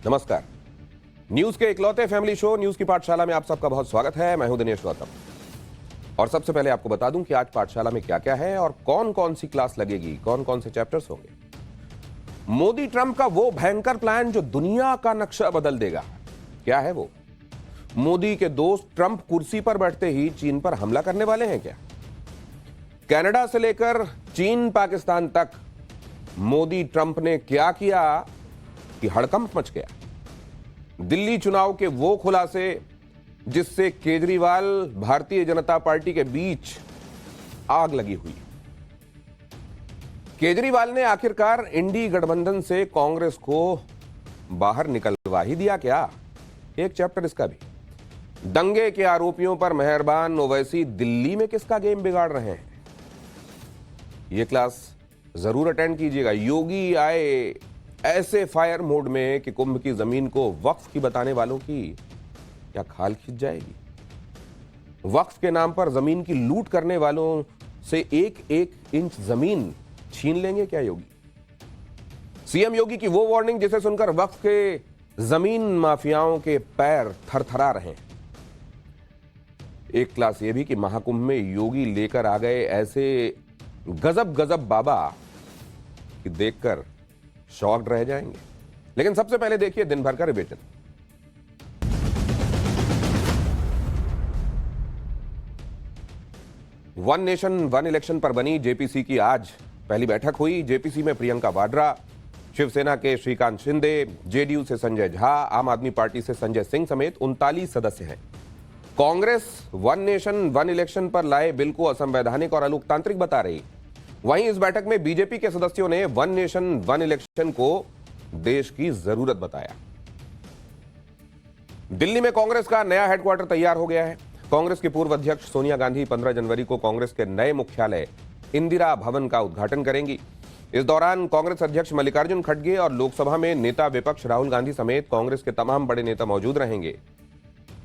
नमस्कार। न्यूज के इकलौते फैमिली शो न्यूज की पाठशाला में आप सबका बहुत स्वागत है। मैं हूं दिनेश गौतम और सबसे पहले आपको बता दूं कि आज पाठशाला में क्या क्या है और कौन कौन सी क्लास लगेगी, कौन कौन से चैप्टर्स होंगे। मोदी ट्रंप का वो भयंकर प्लान जो दुनिया का नक्शा बदल देगा, क्या है वो? मोदी के दोस्त ट्रंप कुर्सी पर बैठते ही चीन पर हमला करने वाले हैं क्या? कनाडा से लेकर चीन पाकिस्तान तक मोदी ट्रंप ने क्या किया कि हड़कंप मच गया। दिल्ली चुनाव के वो खुलासे जिससे केजरीवाल भारतीय जनता पार्टी के बीच आग लगी हुई। केजरीवाल ने आखिरकार इंडी गठबंधन से कांग्रेस को बाहर निकलवा ही दिया क्या? एक चैप्टर इसका भी। दंगे के आरोपियों पर मेहरबान ओवैसी दिल्ली में किसका गेम बिगाड़ रहे हैं, यह क्लास जरूर अटेंड कीजिएगा। योगी आए ऐसे फायर मोड में कि कुंभ की जमीन को वक्फ की बताने वालों की क्या खाल खिंच जाएगी। वक्फ के नाम पर जमीन की लूट करने वालों से एक एक इंच जमीन छीन लेंगे क्या योगी? सीएम योगी की वो वार्निंग जिसे सुनकर वक्फ के जमीन माफियाओं के पैर थरथरा रहे हैं। एक क्लास ये भी कि महाकुंभ में योगी लेकर आ गए ऐसे गजब गजब बाबा कि देखकर शॉक्ड रह जाएंगे। लेकिन सबसे पहले देखिए दिन भर का revision. One nation one election पर बनी जेपीसी की आज पहली बैठक हुई। जेपीसी में प्रियंका वाड्रा, शिवसेना के श्रीकांत शिंदे, जेडीयू से संजय झा, आम आदमी पार्टी से संजय सिंह समेत 39 सदस्य हैं। Congress one nation one election पर लाए बिल को असंवैधानिक और अलोकतांत्रिक बता रही। वहीं इस बैठक में बीजेपी के सदस्यों ने वन नेशन वन इलेक्शन को देश की जरूरत बताया। दिल्ली में कांग्रेस का नया हेडक्वार्टर तैयार हो गया है। कांग्रेस की पूर्व अध्यक्ष सोनिया गांधी 15 जनवरी को कांग्रेस के नए मुख्यालय इंदिरा भवन का उद्घाटन करेंगी। इस दौरान कांग्रेस अध्यक्ष मल्लिकार्जुन खड़गे और लोकसभा में नेता विपक्ष राहुल गांधी समेत कांग्रेस के तमाम बड़े नेता मौजूद रहेंगे।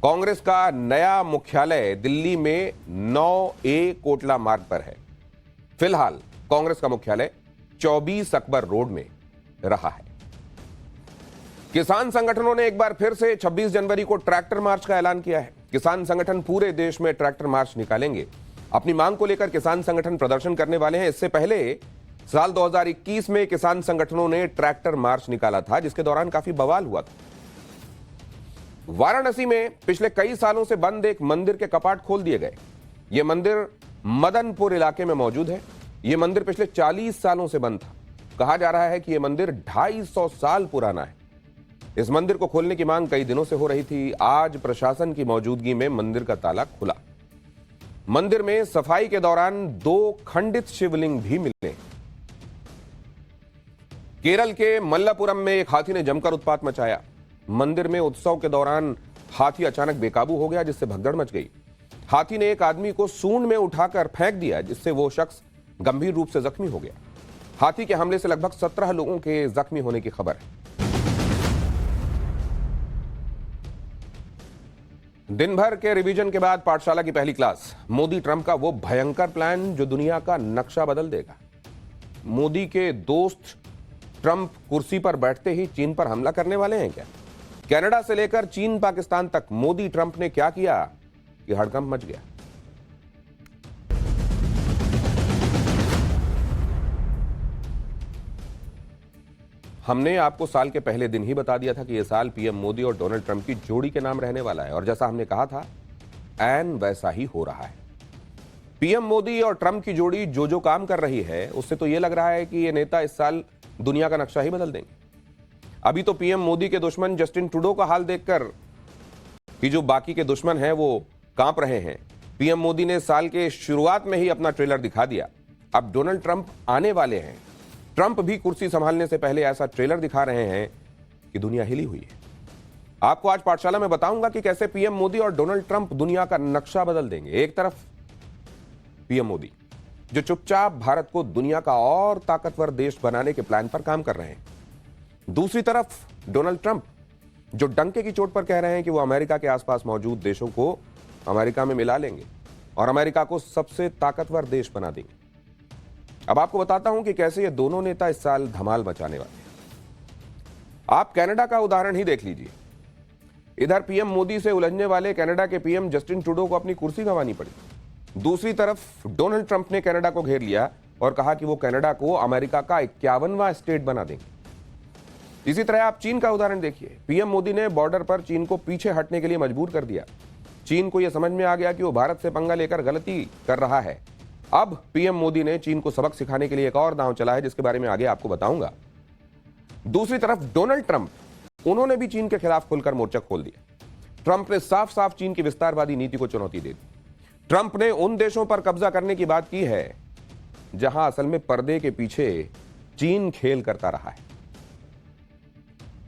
कांग्रेस का नया मुख्यालय दिल्ली में 9A कोटला मार्ग पर है। फिलहाल कांग्रेस का मुख्यालय 24 अकबर रोड में रहा है। किसान संगठनों ने एक बार फिर से 26 जनवरी को ट्रैक्टर मार्च का ऐलान किया है। किसान संगठन पूरे देश में ट्रैक्टर मार्च निकालेंगे। अपनी मांग को लेकर किसान संगठन प्रदर्शन करने वाले हैं। इससे पहले साल 2021 में किसान संगठनों ने ट्रैक्टर मार्च निकाला था, जिसके दौरान काफी बवाल हुआ था। वाराणसी में पिछले कई सालों से बंद एक मंदिर के कपाट खोल दिए गए। यह मंदिर मदनपुर इलाके में मौजूद है। यह मंदिर पिछले 40 सालों से बंद था। कहा जा रहा है कि यह मंदिर 250 साल पुराना है। इस मंदिर को खोलने की मांग कई दिनों से हो रही थी। आज प्रशासन की मौजूदगी में मंदिर का ताला खुला। मंदिर में सफाई के दौरान 2 खंडित शिवलिंग भी मिले। केरल के मल्लापुरम में एक हाथी ने जमकर उत्पात मचाया। मंदिर में उत्सव के दौरान हाथी अचानक बेकाबू हो गया, जिससे भगदड़ मच गई। हाथी ने एक आदमी को सूंड में उठाकर फेंक दिया, जिससे वो शख्स गंभीर रूप से जख्मी हो गया। हाथी के हमले से लगभग 17 लोगों के जख्मी होने की खबर है। दिन भर के रिवीजन के बाद पाठशाला की पहली क्लास। मोदी ट्रंप का वो भयंकर प्लान जो दुनिया का नक्शा बदल देगा। मोदी के दोस्त ट्रंप कुर्सी पर बैठते ही चीन पर हमला करने वाले हैं क्या? कनाडा से लेकर चीन पाकिस्तान तक मोदी ट्रंप ने क्या किया कि हड़कंप मच गया। हमने आपको साल के पहले दिन ही बता दिया था कि यह साल पीएम मोदी और डोनाल्ड ट्रंप की जोड़ी के नाम रहने वाला है, और जैसा हमने कहा था ऐन वैसा ही हो रहा है। पीएम मोदी और ट्रंप की जोड़ी जो जो काम कर रही है, उससे तो यह लग रहा है कि ये नेता इस साल दुनिया का नक्शा ही बदल देंगे। अभी तो पीएम मोदी के दुश्मन जस्टिन ट्रूडो का हाल देखकर कि जो बाकी के दुश्मन हैं वो कांप रहे हैं। पीएम मोदी ने साल के शुरुआत में ही अपना ट्रेलर दिखा दिया। अब डोनाल्ड ट्रंप आने वाले हैं। ट्रंप भी कुर्सी संभालने से पहले ऐसा ट्रेलर दिखा रहे हैं कि दुनिया हिली हुई है। आपको आज पाठशाला में बताऊंगा कि कैसे पीएम मोदी और डोनाल्ड ट्रंप दुनिया का नक्शा बदल देंगे। एक तरफ पीएम मोदी जो चुपचाप भारत को दुनिया का और ताकतवर देश बनाने के प्लान पर काम कर रहे हैं। दूसरी तरफ डोनाल्ड ट्रंप जो डंके की चोट पर कह रहे हैं कि वो अमेरिका के आसपास मौजूद देशों को अमेरिका में मिला लेंगे और अमेरिका को सबसे ताकतवर देश बना देंगे। अब आपको बताता हूं कि कैसे ये दोनों नेता इस साल धमाल मचाने वाले हैं। आप कनाडा का उदाहरण ही देख लीजिए। इधर पीएम मोदी से उलझने वाले कनाडा के पीएम जस्टिन ट्रूडो को अपनी कुर्सी गंवानी पड़ी। दूसरी तरफ डोनाल्ड ट्रंप ने कनाडा को घेर लिया और कहा कि वो कनाडा को अमेरिका का 51वां स्टेट बना देंगे। इसी तरह आप चीन का उदाहरण देखिए। पीएम मोदी ने बॉर्डर पर चीन को पीछे हटने के लिए मजबूर कर दिया। चीन को यह समझ में आ गया कि वो भारत से पंगा लेकर गलती कर रहा है। अब पीएम मोदी ने चीन को सबक सिखाने के लिए एक और दांव चला है, जिसके बारे में आगे आपको बताऊंगा। दूसरी तरफ डोनाल्ड ट्रंप, उन्होंने भी चीन के खिलाफ खुलकर मोर्चा खोल दिया। ट्रंप ने साफ साफ चीन की विस्तारवादी नीति को चुनौती दे दी। ट्रंप ने उन देशों पर कब्जा करने की बात की है जहां असल में पर्दे के पीछे चीन खेल करता रहा है।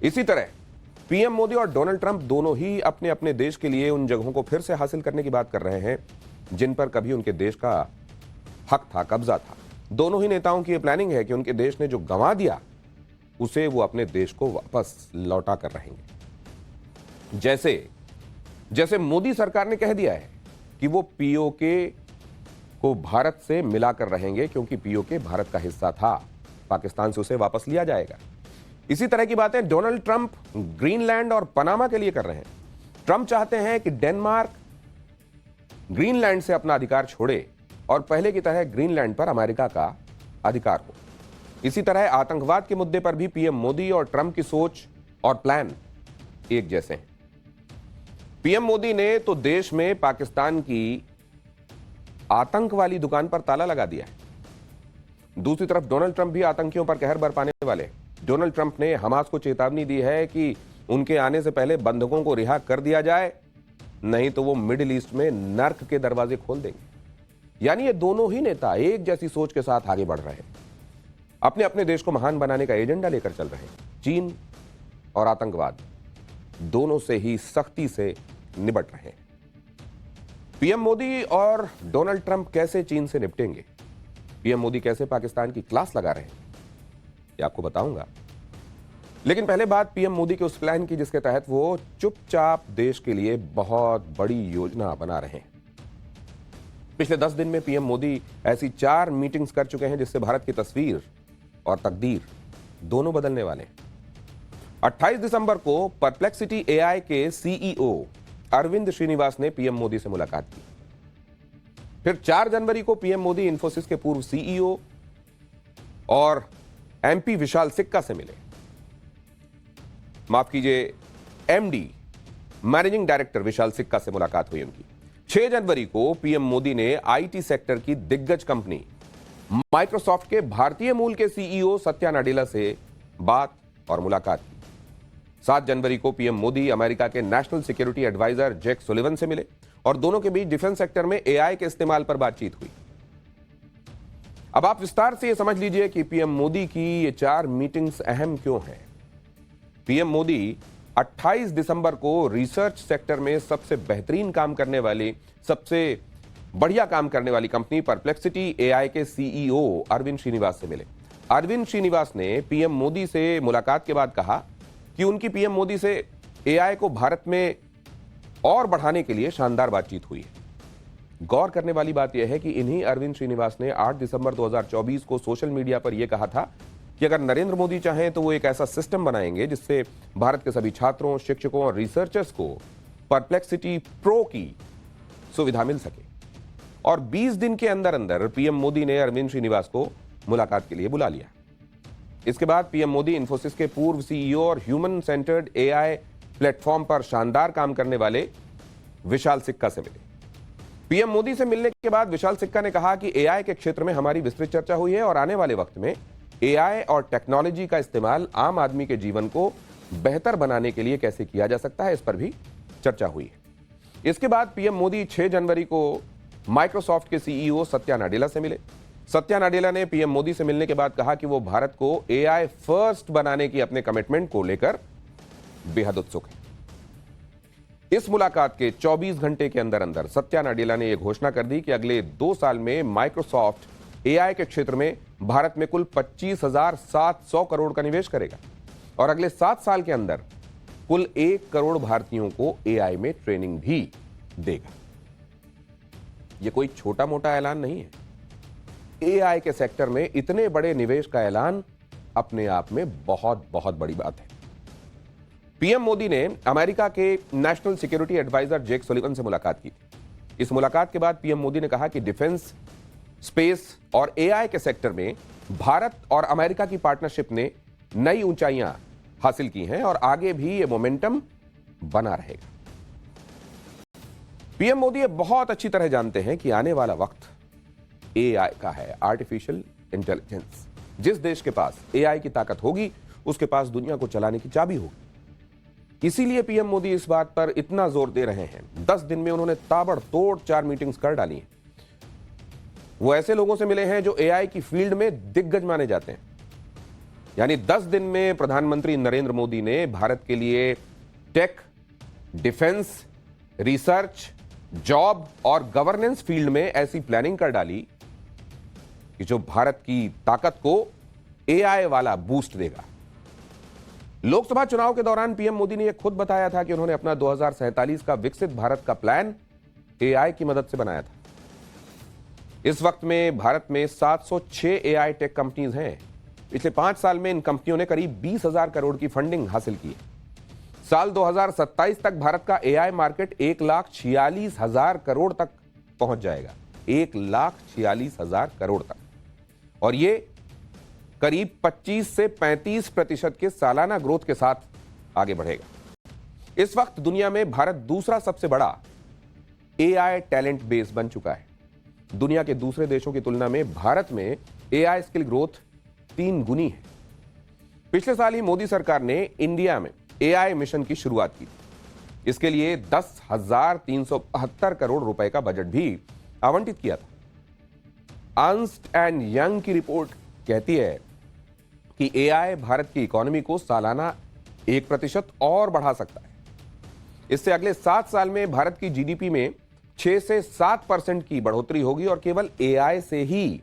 इसी तरह पीएम मोदी और डोनाल्ड ट्रंप दोनों ही अपने अपने देश के लिए उन जगहों को फिर से हासिल करने की बात कर रहे हैं जिन पर कभी उनके देश का हक था, कब्जा था। दोनों ही नेताओं की यह प्लानिंग है कि उनके देश ने जो गंवा दिया उसे वो अपने देश को वापस लौटा कर रहेंगे। जैसे मोदी सरकार ने कह दिया है कि वो पीओके को भारत से मिलाकर रहेंगे, क्योंकि पीओके भारत का हिस्सा था, पाकिस्तान से उसे वापस लिया जाएगा। इसी तरह की बातें डोनाल्ड ट्रंप ग्रीनलैंड और पनामा के लिए कर रहे हैं। ट्रंप चाहते हैं कि डेनमार्क ग्रीनलैंड से अपना अधिकार छोड़े और पहले की तरह ग्रीनलैंड पर अमेरिका का अधिकार हो। इसी तरह आतंकवाद के मुद्दे पर भी पीएम मोदी और ट्रंप की सोच और प्लान एक जैसे हैं। पीएम मोदी ने तो देश में पाकिस्तान की आतंक वाली दुकान पर ताला लगा दिया है। दूसरी तरफ डोनाल्ड ट्रंप भी आतंकियों पर कहर बरपाने वाले। डोनाल्ड ट्रंप ने हमास को चेतावनी दी है कि उनके आने से पहले बंधकों को रिहा कर दिया जाए, नहीं तो वो मिडिल ईस्ट में नर्क के दरवाजे खोल देंगे। यानी ये दोनों ही नेता एक जैसी सोच के साथ आगे बढ़ रहे हैं, अपने अपने देश को महान बनाने का एजेंडा लेकर चल रहे हैं। चीन और आतंकवाद दोनों से ही सख्ती से निपट रहे हैं। पीएम मोदी और डोनाल्ड ट्रंप कैसे चीन से निपटेंगे, पीएम मोदी कैसे पाकिस्तान की क्लास लगा रहे हैं, ये आपको बताऊंगा। लेकिन पहले बात पीएम मोदी के उस प्लान की जिसके तहत वो चुपचाप देश के लिए बहुत बड़ी योजना बना रहे हैं। पिछले 10 दिन में पीएम मोदी ऐसी 4 मीटिंग्स कर चुके हैं जिससे भारत की तस्वीर और तकदीर दोनों बदलने वाले हैं। 28 दिसंबर को परप्लेक्सिटी एआई के सीईओ अरविंद श्रीनिवास ने पीएम मोदी से मुलाकात की। फिर 4 जनवरी को पीएम मोदी इंफोसिस के पूर्व सीईओ और एमपी विशाल सिक्का से मिले। माफ कीजिए, एमडी मैनेजिंग डायरेक्टर विशाल सिक्का से मुलाकात हुई उनकी। 6 जनवरी को पीएम मोदी ने आईटी सेक्टर की दिग्गज कंपनी माइक्रोसॉफ्ट के भारतीय मूल के सीईओ सत्या नाडेला से बात और मुलाकात की। 7 जनवरी को पीएम मोदी अमेरिका के national security adviser Jake Sullivan से मिले और दोनों के बीच डिफेंस सेक्टर में एआई के इस्तेमाल पर बातचीत हुई। अब आप विस्तार से यह समझ लीजिए कि पीएम मोदी की ये 4 मीटिंग्स अहम क्यों हैं। पीएम मोदी 28 दिसंबर को रिसर्च सेक्टर में सबसे बेहतरीन काम करने वाली, सबसे बढ़िया काम करने वाली कंपनी परप्लेक्सिटी एआई के सीईओ अरविंद श्रीनिवास से मिले। अरविंद श्रीनिवास ने पीएम मोदी से मुलाकात के बाद कहा कि उनकी पीएम मोदी से एआई को भारत में और बढ़ाने के लिए शानदार बातचीत हुई है। गौर करने वाली बात यह है कि इन्हीं अरविंद श्रीनिवास ने 8 दिसंबर 2024 को सोशल मीडिया पर यह कहा था कि अगर नरेंद्र मोदी चाहें तो वो एक ऐसा सिस्टम बनाएंगे जिससे भारत के सभी छात्रों, शिक्षकों और रिसर्चर्स को परप्लेक्सिटी प्रो की सुविधा मिल सके। और 20 दिन के अंदर अंदर पीएम मोदी ने अरविंद श्रीनिवास को मुलाकात के लिए बुला लिया। इसके बाद पीएम मोदी इंफोसिस के पूर्व सीईओ और ह्यूमन सेंटर्ड एआई प्लेटफॉर्म पर शानदार काम करने वाले विशाल सिक्का से मिले। पीएम मोदी से मिलने के बाद विशाल सिक्का ने कहा कि एआई के क्षेत्र में हमारी विस्तृत चर्चा हुई है और आने वाले वक्त में एआई और टेक्नोलॉजी का इस्तेमाल आम आदमी के जीवन को बेहतर बनाने के लिए कैसे किया जा सकता है, इस पर भी चर्चा हुई है। इसके बाद पीएम मोदी 6 जनवरी को माइक्रोसॉफ्ट के सीईओ सत्या नाडेला से मिले। सत्या नाडेला ने पीएम मोदी से मिलने के बाद कहा कि वो भारत को एआई फर्स्ट बनाने की अपने कमिटमेंट को लेकर बेहद उत्सुक है। इस मुलाकात के 24 घंटे के अंदर अंदर सत्या नाडेला ने यह घोषणा कर दी कि अगले 2 साल में माइक्रोसॉफ्ट एआई के क्षेत्र में भारत में कुल 25,700 करोड़ का निवेश करेगा और अगले 7 साल के अंदर कुल 1 करोड़ भारतीयों को एआई में ट्रेनिंग भी देगा। यह कोई छोटा मोटा ऐलान नहीं है। एआई के सेक्टर में इतने बड़े निवेश का ऐलान अपने आप में बहुत बहुत बड़ी बात है। पीएम मोदी ने अमेरिका के national security adviser Jake Sullivan से मुलाकात की थी। इस मुलाकात के बाद पीएम मोदी ने कहा कि डिफेंस, स्पेस और एआई के सेक्टर में भारत और अमेरिका की पार्टनरशिप ने नई ऊंचाइयां हासिल की हैं और आगे भी ये मोमेंटम बना रहेगा। पीएम मोदी ये बहुत अच्छी तरह जानते हैं कि आने वाला वक्त एआई का है, आर्टिफिशियल इंटेलिजेंस। जिस देश के पास एआई की ताकत होगी, उसके पास दुनिया को चलाने की चाबी होगी। इसीलिए पीएम मोदी इस बात पर इतना जोर दे रहे हैं। 10 दिन में उन्होंने ताबड़तोड़ 4 मीटिंग्स कर डाली हैं। वो ऐसे लोगों से मिले हैं जो एआई की फील्ड में दिग्गज माने जाते हैं। यानी 10 दिन में प्रधानमंत्री नरेंद्र मोदी ने भारत के लिए टेक, डिफेंस, रिसर्च, जॉब और गवर्नेंस फील्ड में ऐसी प्लानिंग कर डाली कि जो भारत की ताकत को एआई वाला बूस्ट देगा। लोकसभा चुनाव के दौरान पीएम मोदी ने यह खुद बताया था कि उन्होंने अपना 2047 का विकसित भारत का प्लान एआई की मदद से बनाया था। इस वक्त में भारत में 706 एआई टेक कंपनीज हैं। पिछले 5 साल में इन कंपनियों ने करीब 20,000 करोड़ की फंडिंग हासिल की है। साल 2027 तक भारत का एआई मार्केट 1,46,000 करोड़ तक पहुंच जाएगा। 1,46,000 करोड़ तक, और ये करीब 25 से 35% के सालाना ग्रोथ के साथ आगे बढ़ेगा। इस वक्त दुनिया में भारत दूसरा सबसे बड़ा एआई टैलेंट बेस बन चुका है। दुनिया के दूसरे देशों की तुलना में भारत में एआई स्किल ग्रोथ 3 गुनी है। पिछले साल ही मोदी सरकार ने इंडिया में एआई मिशन की शुरुआत की। इसके लिए 10,372 करोड़ रुपए का बजट भी आवंटित किया था। अर्न्स्ट एंड यंग की रिपोर्ट कहती है कि एआई भारत की इकोनॉमी को सालाना 1% और बढ़ा सकता है। इससे अगले 7 साल में भारत की जीडीपी में 6 से 7% की बढ़ोतरी होगी और केवल एआई से ही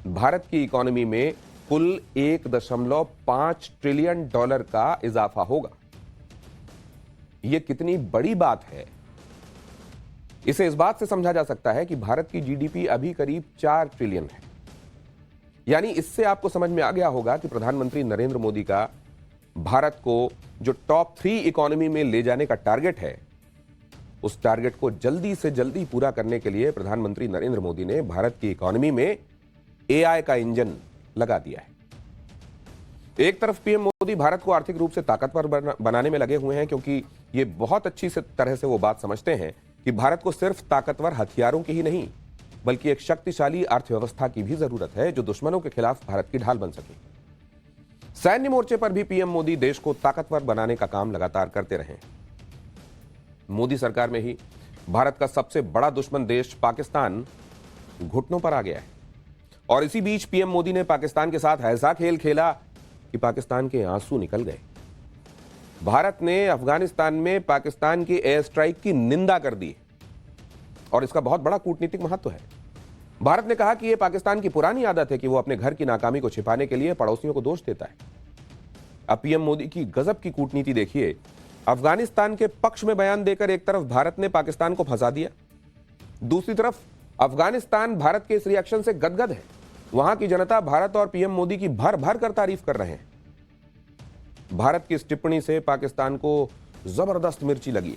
भारत की इकोनॉमी में कुल $1.5 ट्रिलियन का इजाफा होगा। यह कितनी बड़ी बात है, इसे इस बात से समझा जा सकता है कि भारत की जीडीपी अभी करीब 4 ट्रिलियन है। यानी इससे आपको समझ में आ गया होगा कि प्रधानमंत्री नरेंद्र मोदी का भारत को जो टॉप 3 इकोनॉमी में ले जाने का टारगेट है, उस टारगेट को जल्दी से जल्दी पूरा करने के लिए प्रधानमंत्री नरेंद्र मोदी ने भारत की इकोनॉमी में एआई का इंजन लगा दिया है। एक तरफ पीएम मोदी भारत को आर्थिक रूप से ताकतवर बनाने में लगे हुए हैं, क्योंकि ये बहुत अच्छी तरह से वो बात समझते हैं कि भारत को सिर्फ ताकतवर हथियारों की ही नहीं, बल्कि एक शक्तिशाली अर्थव्यवस्था की भी जरूरत है जो दुश्मनों के खिलाफ भारत की ढाल बन सके। सैन्य मोर्चे पर भी पीएम मोदी देश को ताकतवर बनाने का काम लगातार करते रहे। मोदी सरकार में ही भारत का सबसे बड़ा दुश्मन देश पाकिस्तान घुटनों पर आ गया है, और इसी बीच पीएम मोदी ने पाकिस्तान के साथ ऐसा खेल खेला कि पाकिस्तान के आंसू निकल गए। भारत ने अफगानिस्तान में पाकिस्तान की एयर स्ट्राइक की निंदा कर दी, और इसका बहुत बड़ा कूटनीतिक महत्व है। भारत ने कहा कि यह पाकिस्तान की पुरानी आदत है कि वो अपने घर की नाकामी को छिपाने के लिए पड़ोसियों को दोष देता है। अब पीएम मोदी की गजब की कूटनीति देखिए। अफगानिस्तान के पक्ष में बयान देकर एक तरफ भारत ने पाकिस्तान को फंसा दिया, दूसरी तरफ अफगानिस्तान भारत के इस रिएक्शन से गदगद है। वहां की जनता भारत और पीएम मोदी की भर भर कर तारीफ कर रहे हैं। भारत की इस टिप्पणी से पाकिस्तान को जबरदस्त मिर्ची लगी।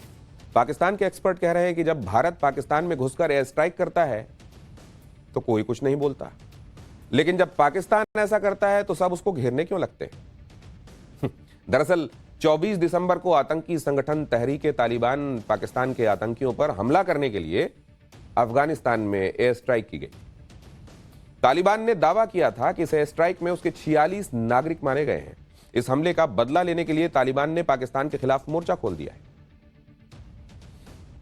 पाकिस्तान के एक्सपर्ट कह रहे हैं कि जब भारत पाकिस्तान में घुसकर एयर स्ट्राइक करता है तो कोई कुछ नहीं बोलता, लेकिन जब पाकिस्तान ऐसा करता है तो सब उसको घेरने क्यों लगते हैं। दरअसल 24 दिसंबर को आतंकी संगठन तहरीक-ए-तालिबान पाकिस्तान के आतंकियों पर हमला करने के लिए अफगानिस्तान में एयर स्ट्राइक की गई। तालिबान ने दावा किया था कि इस एयर स्ट्राइक में उसके 46 नागरिक मारे गए हैं। इस हमले का बदला लेने के लिए तालिबान ने पाकिस्तान के खिलाफ मोर्चा खोल दिया है।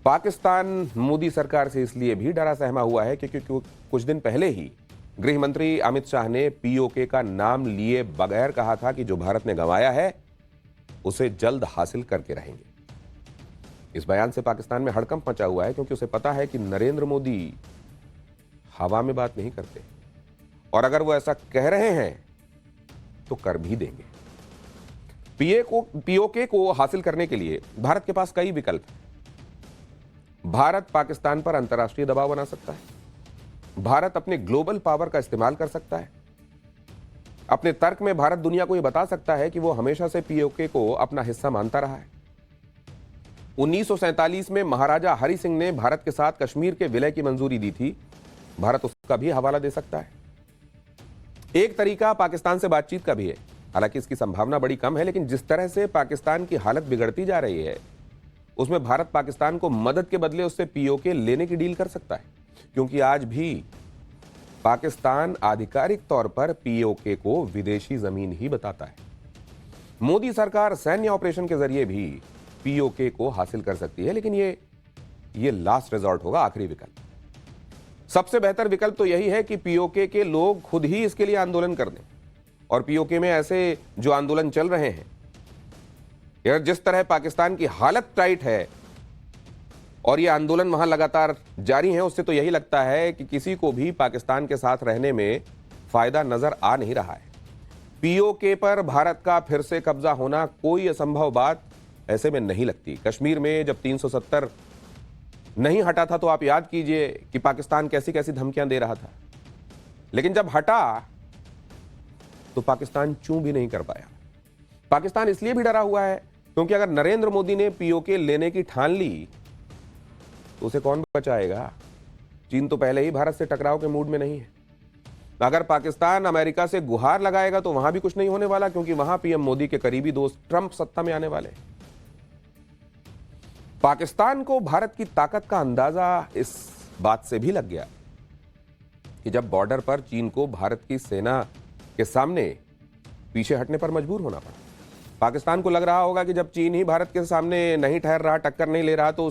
पाकिस्तान मोदी सरकार से इसलिए भी डरा सहमा हुआ है क्योंकि कुछ दिन पहले ही गृह मंत्री अमित शाह ने पीओके का नाम लिए बगैर कहा था कि जो भारत ने गंवाया है उसे जल्द हासिल करके रहेंगे। इस बयान से पाकिस्तान में हड़कंप मचा हुआ है, क्योंकि उसे पता है कि नरेंद्र मोदी हवा में बात नहीं करते, और अगर वो ऐसा कह रहे हैं तो कर भी देंगे। पीओके को हासिल करने के लिए भारत के पास कई विकल्प हैं। भारत पाकिस्तान पर अंतर्राष्ट्रीय दबाव बना सकता है। भारत अपने ग्लोबल पावर का इस्तेमाल कर सकता है। अपने तर्क में भारत दुनिया को यह बता सकता है कि वो हमेशा से पीओके को अपना हिस्सा मानता रहा है। 1947 में महाराजा हरि सिंह ने भारत के साथ कश्मीर के विलय की मंजूरी दी थी। भारत उसका भी हवाला दे सकता है। एक तरीका पाकिस्तान से बातचीत का भी है, हालांकि इसकी संभावना बड़ी कम है, लेकिन जिस तरह से पाकिस्तान की हालत बिगड़ती जा रही है, उसमें भारत पाकिस्तान को मदद के बदले उससे पीओके लेने की डील कर सकता है, क्योंकि आज भी पाकिस्तान आधिकारिक तौर पर पीओके को विदेशी जमीन ही बताता है। मोदी सरकार सैन्य ऑपरेशन के जरिए भी पीओके को हासिल कर सकती है, लेकिन ये लास्ट रिजॉर्ट होगा, आखिरी विकल्प। सबसे बेहतर विकल्प तो यही है कि पीओके के लोग खुद ही इसके लिए आंदोलन कर दें। और पीओके में ऐसे जो आंदोलन चल रहे हैं, यार जिस तरह पाकिस्तान की हालत टाइट है और ये आंदोलन वहां लगातार जारी है, उससे तो यही लगता है कि किसी को भी पाकिस्तान के साथ रहने में फायदा नजर आ नहीं रहा है। पीओके पर भारत का फिर से कब्जा होना कोई असंभव बात ऐसे में नहीं लगती। कश्मीर में जब 370 नहीं हटा था तो आप याद कीजिए कि पाकिस्तान कैसी कैसी धमकियां दे रहा था, लेकिन जब हटा तो पाकिस्तान चूं भी नहीं कर पाया। पाकिस्तान इसलिए भी डरा हुआ है क्योंकि अगर नरेंद्र मोदी ने पीओके लेने की ठान ली तो उसे कौन बचाएगा। चीन तो पहले ही भारत से टकराव के मूड में नहीं है। अगर पाकिस्तान अमेरिका से गुहार लगाएगा तो वहां भी कुछ नहीं होने वाला, क्योंकि वहां पीएम मोदी के करीबी दोस्त ट्रंप सत्ता में आने वाले। पाकिस्तान को भारत की ताकत का अंदाजा इस बात से भी लग गया कि जब बॉर्डर पर चीन को भारत की सेना के सामने पीछे हटने पर मजबूर होना पड़ा। पाकिस्तान को लग रहा होगा कि जब चीन ही भारत के सामने नहीं ठहर रहा, टक्कर नहीं ले रहा, तो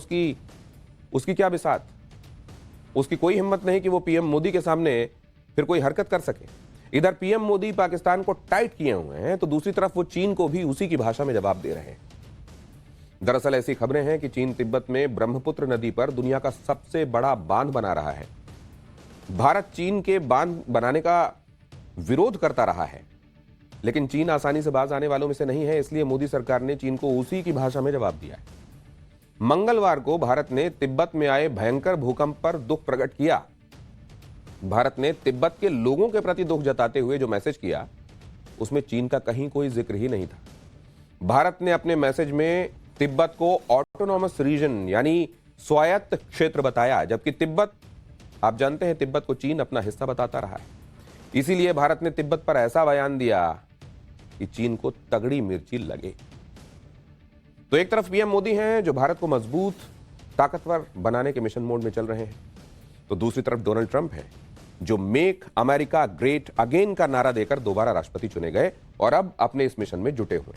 उसकी क्या बिसात, उसकी कोई हिम्मत नहीं कि वो पीएम मोदी के सामने फिर कोई हरकत कर सके। इधर पीएम मोदी पाकिस्तान को टाइट किए हुए हैं, तो दूसरी तरफ वो चीन को भी उसी की भाषा में जवाब दे रहे हैं। दरअसल ऐसी खबरें हैं कि चीन तिब्बत में ब्रह्मपुत्र नदी पर दुनिया का सबसे बड़ा बांध बना रहा है। भारत चीन के बांध बनाने का विरोध करता रहा है, लेकिन चीन आसानी से बाज आने वालों में से नहीं है, इसलिए मोदी सरकार ने चीन को उसी की भाषा में जवाब दिया है। मंगलवार को भारत ने तिब्बत में आए भयंकर भूकंप पर दुख प्रकट किया। भारत ने तिब्बत के लोगों के प्रति दुख जताते हुए जो मैसेज किया, उसमें चीन का कहीं कोई जिक्र ही नहीं था। भारत ने अपने मैसेज में तिब्बत को ऑटोनॉमस रीजन यानी स्वायत्त क्षेत्र बताया, जबकि तिब्बत, आप जानते हैं, तिब्बत को चीन अपना हिस्सा बताता रहा है। इसीलिए भारत ने तिब्बत पर ऐसा बयान दिया कि चीन को तगड़ी मिर्ची लगे। तो एक तरफ पीएम मोदी हैं जो भारत को मजबूत, ताकतवर बनाने के मिशन मोड में चल रहे हैं, तो दूसरी तरफ डोनाल्ड ट्रंप हैं जो मेक अमेरिका ग्रेट अगेन का नारा देकर दोबारा राष्ट्रपति चुने गए और अब अपने इस मिशन में जुटे हुए।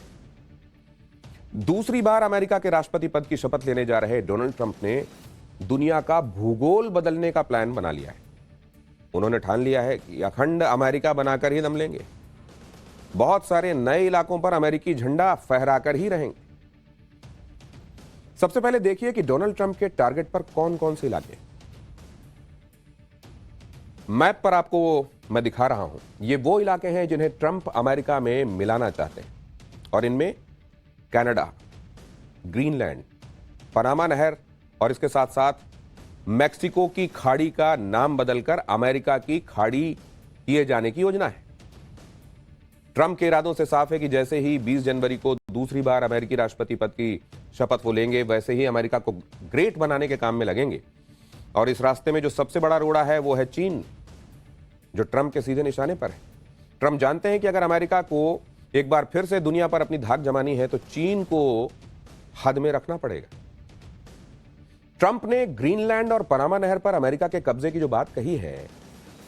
दूसरी बार अमेरिका के राष्ट्रपति पद की शपथ लेने जा रहे डोनाल्ड ट्रंप ने दुनिया का भूगोल बदलने का प्लान बना लिया है। उन्होंने ठान लिया है कि अखंड अमेरिका बनाकर ही दम लेंगे। बहुत सारे नए इलाकों पर अमेरिकी झंडा फहराकर ही रहेंगे। सबसे पहले देखिए कि डोनाल्ड ट्रंप के टारगेट पर कौन कौन से इलाके। मैप पर आपको मैं दिखा रहा हूं, ये वो इलाके हैं जिन्हें ट्रंप अमेरिका में मिलाना चाहते हैं, और इनमें कनाडा, ग्रीनलैंड, पनामा नहर और इसके साथ साथ मैक्सिको की खाड़ी का नाम बदलकर अमेरिका की खाड़ी किए जाने की योजना है। ट्रंप के इरादों से साफ है कि जैसे ही 20 जनवरी को दूसरी बार अमेरिकी राष्ट्रपति पद की शपथ वो लेंगे, वैसे ही अमेरिका को ग्रेट बनाने के काम में लगेंगे। और इस रास्ते में जो सबसे बड़ा रोड़ा है वो है चीन, जो ट्रंप के सीधे निशाने पर है। ट्रंप जानते हैं कि अगर अमेरिका को एक बार फिर से दुनिया पर अपनी धाक जमानी है तो चीन को हद में रखना पड़ेगा। ट्रंप ने ग्रीनलैंड और पनामा नहर पर अमेरिका के कब्जे की जो बात कही है,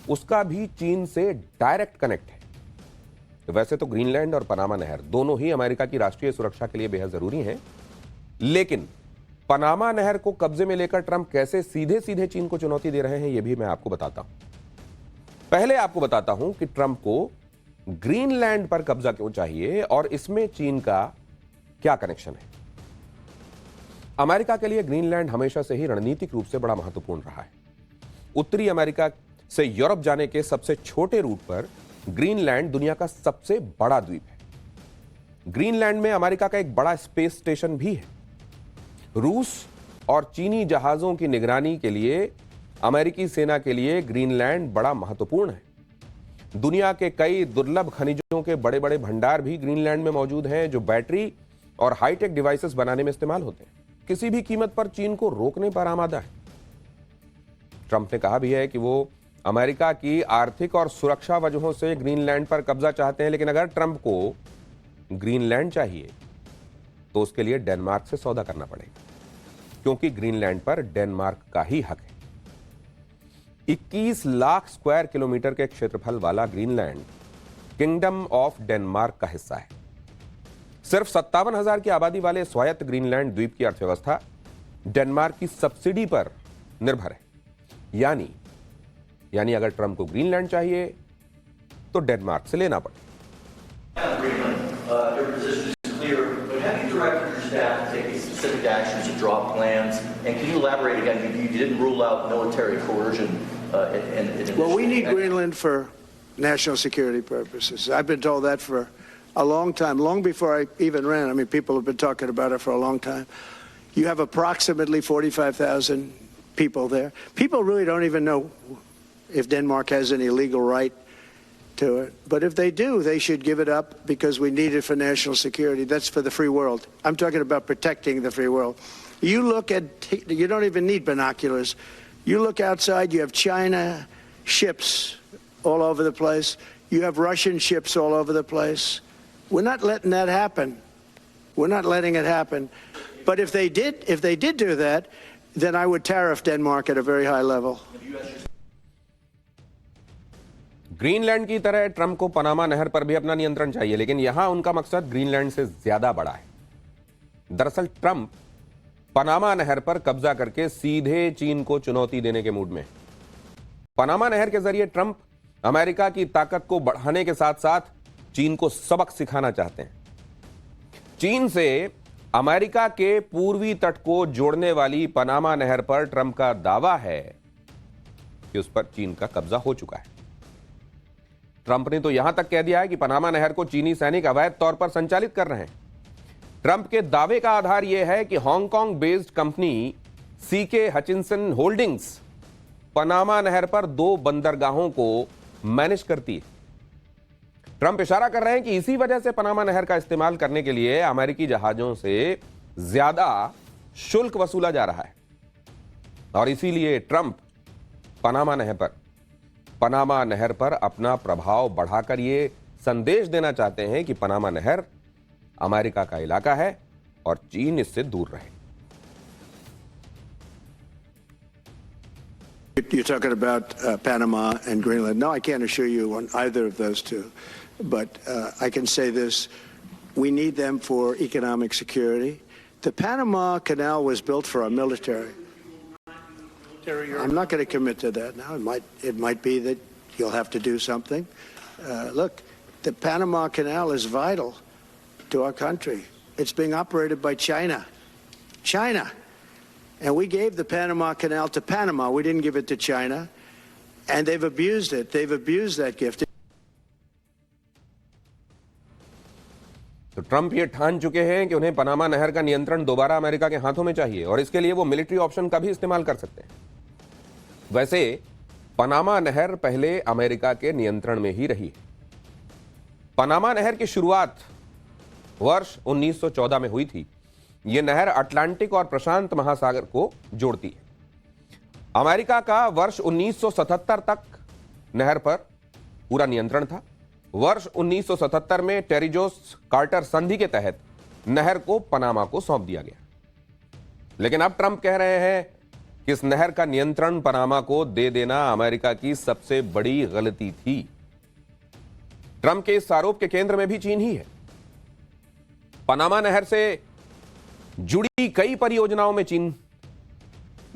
उसका भी चीन से डायरेक्ट कनेक्ट है। वैसे तो ग्रीनलैंड और पनामा नहर दोनों ही अमेरिका की राष्ट्रीय सुरक्षा के लिए बेहद जरूरी हैं, लेकिन पनामा नहर को कब्जे में लेकर ट्रंप कैसे सीधे सीधे चीन को चुनौती दे रहे हैं, यह भी मैं आपको बताता हूं। पहले आपको बताता हूं कि ट्रंप को ग्रीनलैंड पर कब्जा क्यों चाहिए और इसमें चीन का क्या कनेक्शन है। अमेरिका के लिए ग्रीनलैंड हमेशा से ही रणनीतिक रूप से बड़ा महत्वपूर्ण रहा है। उत्तरी अमेरिका से यूरोप जाने के सबसे छोटे रूट पर ग्रीनलैंड दुनिया का सबसे बड़ा द्वीप है। ग्रीनलैंड में अमेरिका का एक बड़ा स्पेस स्टेशन भी है। रूस और चीनी जहाजों की निगरानी के लिए अमेरिकी सेना के लिए ग्रीनलैंड बड़ा महत्वपूर्ण है। दुनिया के कई दुर्लभ खनिजों के बड़े बड़े भंडार भी ग्रीनलैंड में मौजूद हैं, जो बैटरी और हाईटेक डिवाइसेस बनाने में इस्तेमाल होते हैं। किसी भी कीमत पर चीन को रोकने पर आमादा है। ट्रंप ने कहा भी है कि वो अमेरिका की आर्थिक और सुरक्षा वजहों से ग्रीनलैंड पर कब्जा चाहते हैं, लेकिन अगर ट्रंप को ग्रीनलैंड चाहिए तो उसके लिए डेनमार्क से सौदा करना पड़ेगा, क्योंकि ग्रीनलैंड पर डेनमार्क का ही हक है। 21 लाख स्क्वायर किलोमीटर के क्षेत्रफल वाला ग्रीनलैंड किंगडम ऑफ डेनमार्क का हिस्सा है। सिर्फ 57,000 की आबादी वाले स्वायत्त ग्रीनलैंड द्वीप की अर्थव्यवस्था डेनमार्क की सब्सिडी पर निर्भर है। यानी अगर ट्रंप को ग्रीनलैंड चाहिए तो डेनमार्क से लेना पड़े। Your position is clear, but have you directed your staff to take these specific actions to draw plans? And can you elaborate again? You didn't rule out military coercion. Well, we need Greenland for national security purposes. I've been told that for a long time, long before I even ran. I mean, people have been talking about it for a long time. You have approximately 45,000 people there. People really don't even know if Denmark has any legal right to it. But if they do, they should give it up because we need it for national security. That's for the free world. I'm talking about protecting the free world. You look at, you don't even need binoculars. You look outside, you have China ships all over the place. You have Russian ships all over the place. We're not letting that happen. We're not letting it happen. But if they did do that, then I would tariff Denmark at a very high level. Greenland की तरह Trump को Panama नहर पर भी अपना नियंत्रण चाहिए, लेकिन यहां उनका मकसद ग्रीनलैंड से ज्यादा बड़ा है। दरअसल ट्रंप पनामा नहर पर कब्जा करके सीधे चीन को चुनौती देने के मूड में। पनामा नहर के जरिए ट्रंप अमेरिका की ताकत को बढ़ाने के साथ साथ चीन को सबक सिखाना चाहते हैं। चीन से अमेरिका के पूर्वी तट को जोड़ने वाली पनामा नहर पर ट्रंप का दावा है कि उस पर चीन का कब्जा हो चुका है। ट्रंप ने तो यहां तक कह दिया है कि पनामा नहर को चीनी सैनिक अवैध तौर पर संचालित कर रहे हैं। ट्रंप के दावे का आधार यह है कि Hong Kong based company CK Hutchison Holdings Panama नहर पर 2 बंदरगाहों को मैनेज करती है। ट्रंप इशारा कर रहे हैं कि इसी वजह से पनामा नहर का इस्तेमाल करने के लिए अमेरिकी जहाजों से ज्यादा शुल्क वसूला जा रहा है और इसीलिए ट्रंप पनामा नहर पर अपना प्रभाव बढ़ाकर यह संदेश देना चाहते हैं कि पनामा नहर अमेरिका का इलाका है और चीन इससे दूर रहे। You're talking about Panama and Greenland. No, I can't assure you on either of those two. But I can say this. We need them for economic security. The Panama Canal was built for our military. I'm not going to commit to that now. It might be that you'll have to do something. Look, the Panama Canal is vital to our country. It's being operated by China. And we gave the Panama Canal to Panama. We didn't give it to China. And they've abused it. They've abused that gift. तो Trump ये ठान चुके हैं कि उन्हें Panama नहर का नियंत्रण दोबारा अमेरिका के हाथों में चाहिए और इसके लिए वो मिलिट्री ऑप्शन का भी इस्तेमाल कर सकते हैं। वैसे पनामा नहर पहले अमेरिका के नियंत्रण में ही रही। पनामा नहर की शुरुआत वर्ष 1914 में हुई थी। यह नहर अटलांटिक और प्रशांत महासागर को जोड़ती है। अमेरिका का वर्ष 1977 तक नहर पर पूरा नियंत्रण था। वर्ष 1977 में टेरिजोस कार्टर संधि के तहत नहर को पनामा को सौंप दिया गया। लेकिन अब ट्रंप कह रहे हैं कि इस नहर का नियंत्रण पनामा को दे देना अमेरिका की सबसे बड़ी गलती थी। ट्रंप के इस आरोप के केंद्र में भी चीन ही है। पनामा नहर से जुड़ी कई परियोजनाओं में चीन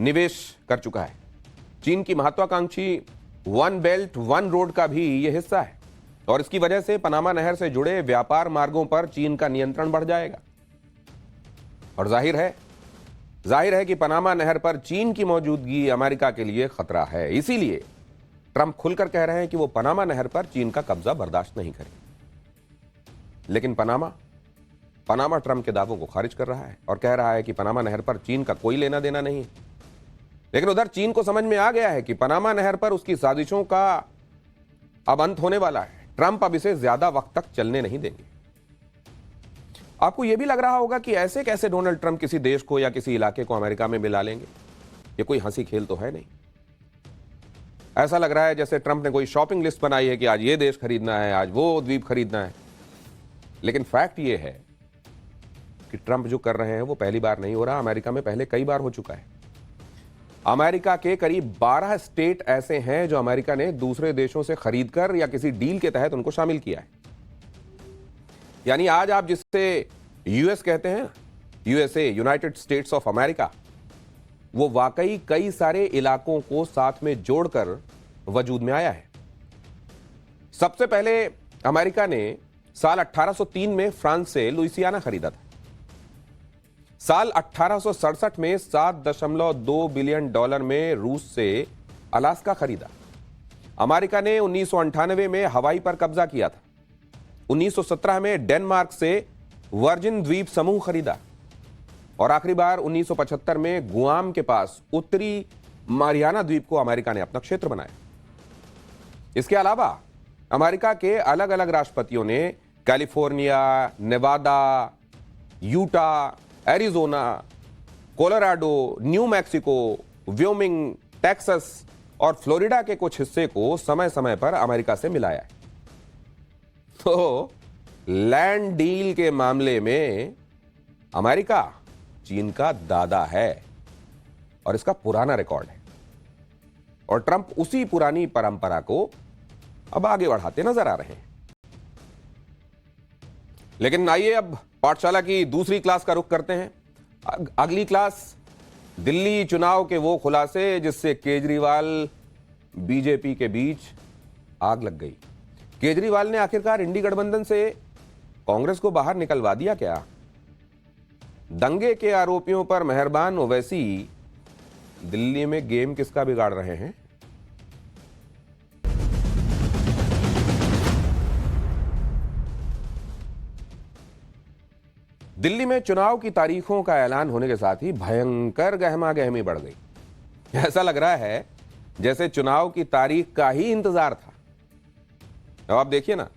निवेश कर चुका है। चीन की महत्वाकांक्षी वन बेल्ट वन रोड का भी यह हिस्सा है और इसकी वजह से पनामा नहर से जुड़े व्यापार मार्गों पर चीन का नियंत्रण बढ़ जाएगा। और जाहिर है कि पनामा नहर पर चीन की मौजूदगी अमेरिका के लिए खतरा है। इसीलिए ट्रंप खुलकर कह रहे हैं कि वो पनामा नहर पर चीन का कब्जा बर्दाश्त नहीं करेंगे। लेकिन पनामा ट्रंप के दावों को खारिज कर रहा है और कह रहा है कि पनामा नहर पर चीन का कोई लेना देना नहीं है। लेकिन उधर चीन को समझ में आ गया है कि पनामा नहर पर उसकी साजिशों का अब अंत होने वाला है। ट्रंप अब इसे ज्यादा वक्त तक चलने नहीं देंगे। आपको यह भी लग रहा होगा कि ऐसे कैसे डोनाल्ड ट्रंप किसी देश को या किसी इलाके को अमेरिका में मिला लेंगे। ये कोई हंसी खेल तो है नहीं। ऐसा लग रहा है जैसे ट्रंप ने कोई शॉपिंग लिस्ट बनाई है कि आज ये देश खरीदना है, आज वो द्वीप खरीदना है। लेकिन फैक्ट ये है कि ट्रंप जो कर रहे हैं वो पहली बार नहीं हो रहा, अमेरिका में पहले कई बार हो चुका है। अमेरिका के करीब 12 स्टेट ऐसे हैं जो अमेरिका ने दूसरे देशों से खरीदकर या किसी डील के तहत उनको शामिल किया है। यानी आज आप जिससे यूएस कहते हैं, USA, United states of America, वो वाकई कई सारे इलाकों को साथ में जोड़कर वजूद में आया है। सबसे पहले अमेरिका ने साल 1803 में फ्रांस से लुइसियाना खरीदा था। साल 1867 में $7.2 बिलियन में रूस से अलास्का खरीदा। अमेरिका ने 1998 में हवाई पर कब्जा किया था। 1917 में डेनमार्क से वर्जिन द्वीप समूह खरीदा और आखिरी बार 1975 में गुआम के पास उत्तरी मारियाना द्वीप को अमेरिका ने अपना क्षेत्र बनाया। इसके अलावा अमेरिका के अलग अलग राष्ट्रपतियों ने California, Nevada, Utah, Arizona, Colorado, New Mexico, Wyoming, Texas और फ्लोरिडा के कुछ हिस्से को समय समय पर अमेरिका से मिलाया है। तो लैंड डील के मामले में अमेरिका चीन का दादा है और इसका पुराना रिकॉर्ड है और ट्रंप उसी पुरानी परंपरा को अब आगे बढ़ाते नजर आ रहे हैं। लेकिन आइए अब पाठशाला की दूसरी क्लास का रुख करते हैं। अगली क्लास दिल्ली चुनाव के वो खुलासे जिससे केजरीवाल बीजेपी के बीच आग लग गई। केजरीवाल ने आखिरकार इंडी गठबंधन से कांग्रेस को बाहर निकलवा दिया क्या? दंगे के आरोपियों पर मेहरबान ओवैसी दिल्ली में गेम किसका बिगाड़ रहे हैं? दिल्ली में चुनाव की तारीखों का ऐलान होने के साथ ही भयंकर गहमा गहमी बढ़ गई। ऐसा लग रहा है जैसे चुनाव की तारीख का ही इंतजार था। अब आप देखिए ना,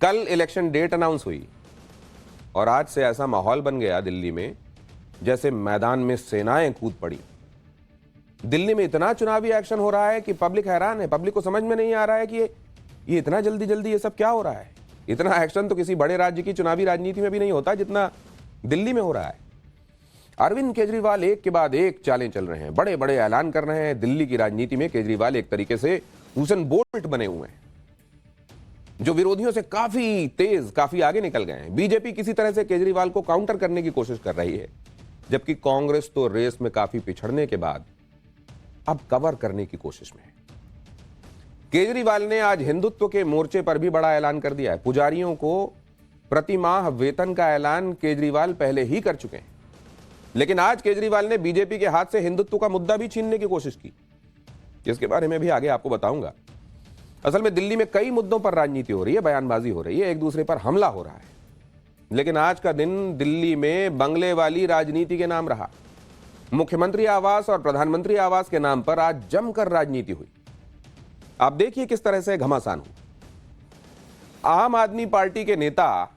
कल इलेक्शन डेट अनाउंस हुई और आज से ऐसा माहौल बन गया दिल्ली में जैसे मैदान में सेनाएं कूद पड़ी। दिल्ली में इतना चुनावी एक्शन हो रहा है कि पब्लिक हैरान है। पब्लिक को समझ में नहीं आ रहा है कि ये इतना जल्दी जल्दी ये सब क्या हो रहा है। इतना एक्शन तो किसी बड़े राज्य की चुनावी राजनीति में भी नहीं होता जितना दिल्ली में हो रहा है। अरविंद केजरीवाल एक के बाद एक चालें चल रहे हैं, बड़े बड़े ऐलान कर रहे हैं। दिल्ली की राजनीति में केजरीवाल एक तरीके से हुसैन बोल्ट बने हुए हैं जो विरोधियों से काफी तेज, काफी आगे निकल गए हैं। बीजेपी किसी तरह से केजरीवाल को काउंटर करने की कोशिश कर रही है, जबकि कांग्रेस तो रेस में काफी पिछड़ने के बाद अब कवर करने की कोशिश में है। केजरीवाल ने आज हिंदुत्व के मोर्चे पर भी बड़ा ऐलान कर दिया है। पुजारियों को प्रति माह वेतन का ऐलान केजरीवाल पहले ही कर चुके हैं, लेकिन आज केजरीवाल ने बीजेपी के हाथ से हिंदुत्व का मुद्दा भी छीनने की कोशिश की, जिसके बारे में भी आगे आपको बताऊंगा। असल में दिल्ली में कई मुद्दों पर राजनीति हो रही है, बयानबाजी हो रही है, एक दूसरे पर हमला हो रहा है। लेकिन आज का दिन दिल्ली में बंगले वाली राजनीति के नाम रहा। मुख्यमंत्री आवास और प्रधानमंत्री आवास के नाम पर आज जमकर राजनीति हुई। आप देखिए किस तरह से घमासान हुआ। आम आदमी पार्टी के नेता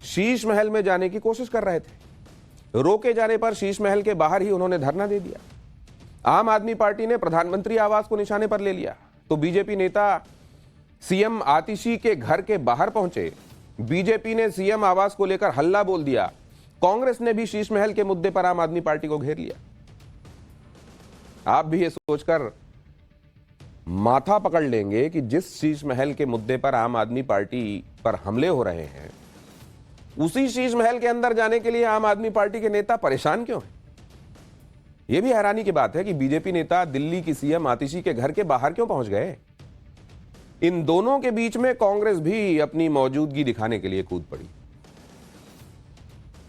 शीश महल में जाने की कोशिश कर रहे थे। रोके जाने पर शीश महल के बाहर ही उन्होंने धरना दे दिया। आम आदमी पार्टी ने प्रधानमंत्री आवास को निशाने पर ले लिया तो बीजेपी नेता सीएम आतिशी के घर के बाहर पहुंचे। बीजेपी ने सीएम आवास को लेकर हल्ला बोल दिया। कांग्रेस ने भी शीश महल के मुद्दे पर आम आदमी पार्टी को घेर लिया। आप भी ये सोचकर माथा पकड़ लेंगे कि जिस शीश महल के मुद्दे पर आम आदमी पार्टी पर हमले हो रहे हैं, उसी शीश महल के अंदर जाने के लिए आम आदमी पार्टी के नेता परेशान क्यों हैं? यह भी हैरानी की बात है कि बीजेपी नेता दिल्ली की सीएम आतिशी के घर के बाहर क्यों पहुंच गए। इन दोनों के बीच में कांग्रेस भी अपनी मौजूदगी दिखाने के लिए कूद पड़ी।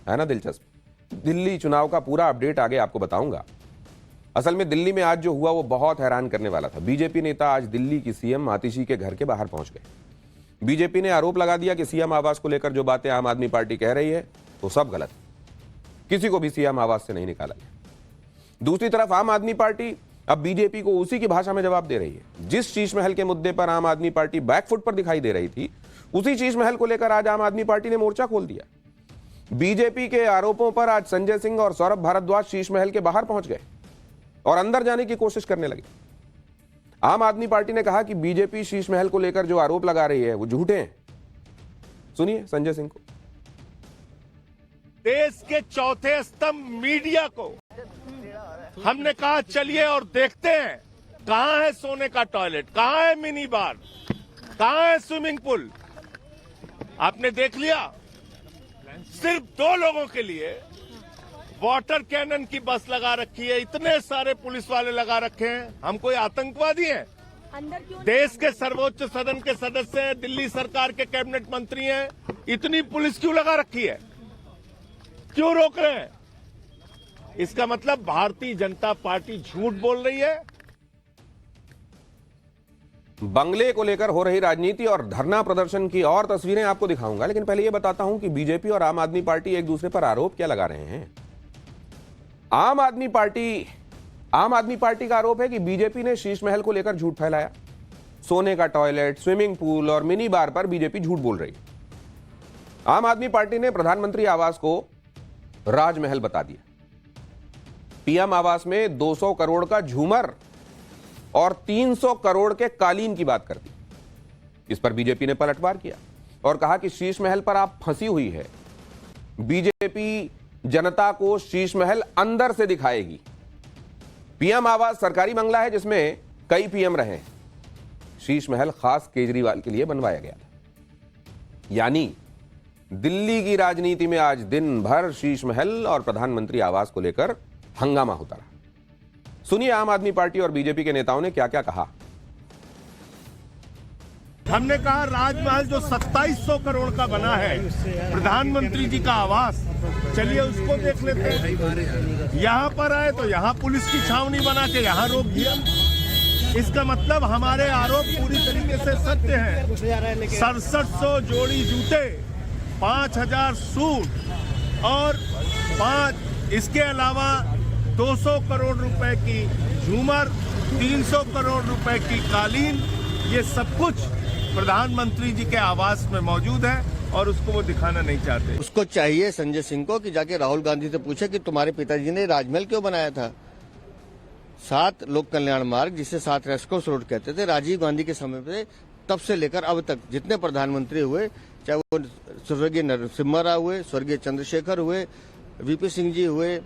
है ना दिलचस्प। दिल्ली चुनाव का पूरा अपडेट आगे आपको बताऊंगा। असल में दिल्ली में आज जो हुआ वो बहुत हैरान करने वाला था। बीजेपी नेता आज दिल्ली की सीएम आतिशी के घर के बाहर पहुंच गए। बीजेपी ने आरोप लगा दिया कि सीएम आवास को लेकर जो बातें आम आदमी पार्टी कह रही है तो सब गलत, किसी को भी सीएम आवास से नहीं निकाला गया। दूसरी तरफ आम आदमी पार्टी अब बीजेपी को उसी की भाषा में जवाब दे रही है। जिस शीश महल के मुद्दे पर आम आदमी पार्टी बैकफुट पर दिखाई दे रही थी, उसी शीश महल को लेकर आज आम आदमी पार्टी ने मोर्चा खोल दिया। बीजेपी के आरोपों पर आज संजय सिंह और सौरभ भारद्वाज शीश महल के बाहर पहुंच गए और अंदर जाने की कोशिश करने लगे। आम आदमी पार्टी ने कहा कि बीजेपी शीश महल को लेकर जो आरोप लगा रही है वो झूठे हैं। सुनिए संजय सिंह को। देश के चौथे स्तंभ मीडिया को हमने कहा चलिए और देखते हैं कहां है सोने का टॉयलेट, कहां है मिनी बार, कहां है स्विमिंग पूल। आपने देख लिया, सिर्फ 2 लोगों के लिए वाटर कैनन की बस लगा रखी है, इतने सारे पुलिस वाले लगा रखे हैं। हम कोई आतंकवादी हैं? देश के सर्वोच्च सदन के सदस्य हैं, दिल्ली सरकार के कैबिनेट मंत्री हैं, इतनी पुलिस क्यों लगा रखी है? क्यों रोक रहे हैं? इसका मतलब भारतीय जनता पार्टी झूठ बोल रही है। बंगले को लेकर हो रही राजनीति और धरना प्रदर्शन की और तस्वीरें आपको दिखाऊंगा, लेकिन पहले यह बताता हूं कि बीजेपी और आम आदमी पार्टी एक दूसरे पर आरोप क्या लगा रहे हैं। आम आदमी पार्टी का आरोप है कि बीजेपी ने शीश महल को लेकर झूठ फैलाया। सोने का टॉयलेट, स्विमिंग पूल और मिनी बार पर बीजेपी झूठ बोल रही है। आम आदमी पार्टी ने प्रधानमंत्री आवास को राजमहल बता दिया। पीएम आवास में 200 करोड़ का झूमर और 300 करोड़ के कालीन की बात कर दी। इस पर बीजेपी ने पलटवार किया और कहा कि शीश महल पर आप फंसी हुई है। बीजेपी जनता को शीश महल अंदर से दिखाएगी। पीएम आवास सरकारी बंगला है जिसमें कई पीएम रहे हैं। शीश महल खास केजरीवाल के लिए बनवाया गया था। यानी दिल्ली की राजनीति में आज दिन भर शीश महल और प्रधानमंत्री आवास को लेकर हंगामा होता रहा। सुनिए आम आदमी पार्टी और बीजेपी के नेताओं ने क्या क्या कहा। हमने कहा राजमहल जो 2700 करोड़ का बना है, प्रधानमंत्री जी का आवास, चलिए उसको देख लेते हैं। यहाँ पर आए तो यहाँ पुलिस की छावनी बना के यहाँ रोक दिया। इसका मतलब हमारे आरोप पूरी तरीके से सत्य हैं। 6700 जोड़ी जूते, 5000 सूट और इसके अलावा 200 करोड़ रुपए की झूमर, 300 करोड़ रुपए की कालीन, ये सब कुछ प्रधानमंत्री जी के आवास में मौजूद है और उसको वो दिखाना नहीं चाहते। उसको चाहिए संजय सिंह को कि जाके राहुल गांधी से पूछे कि तुम्हारे पिताजी ने राजमहल क्यों बनाया था। 7 लोक कल्याण मार्ग, जिसे 7 रेस्कोर्स रोड कहते थे, राजीव गांधी के समय पे तब से लेकर अब तक जितने प्रधानमंत्री हुए, चाहे वो स्वर्गीय नरसिम्हा राव हुए, स्वर्गीय चंद्रशेखर हुए, वीपी सिंह जी हुए,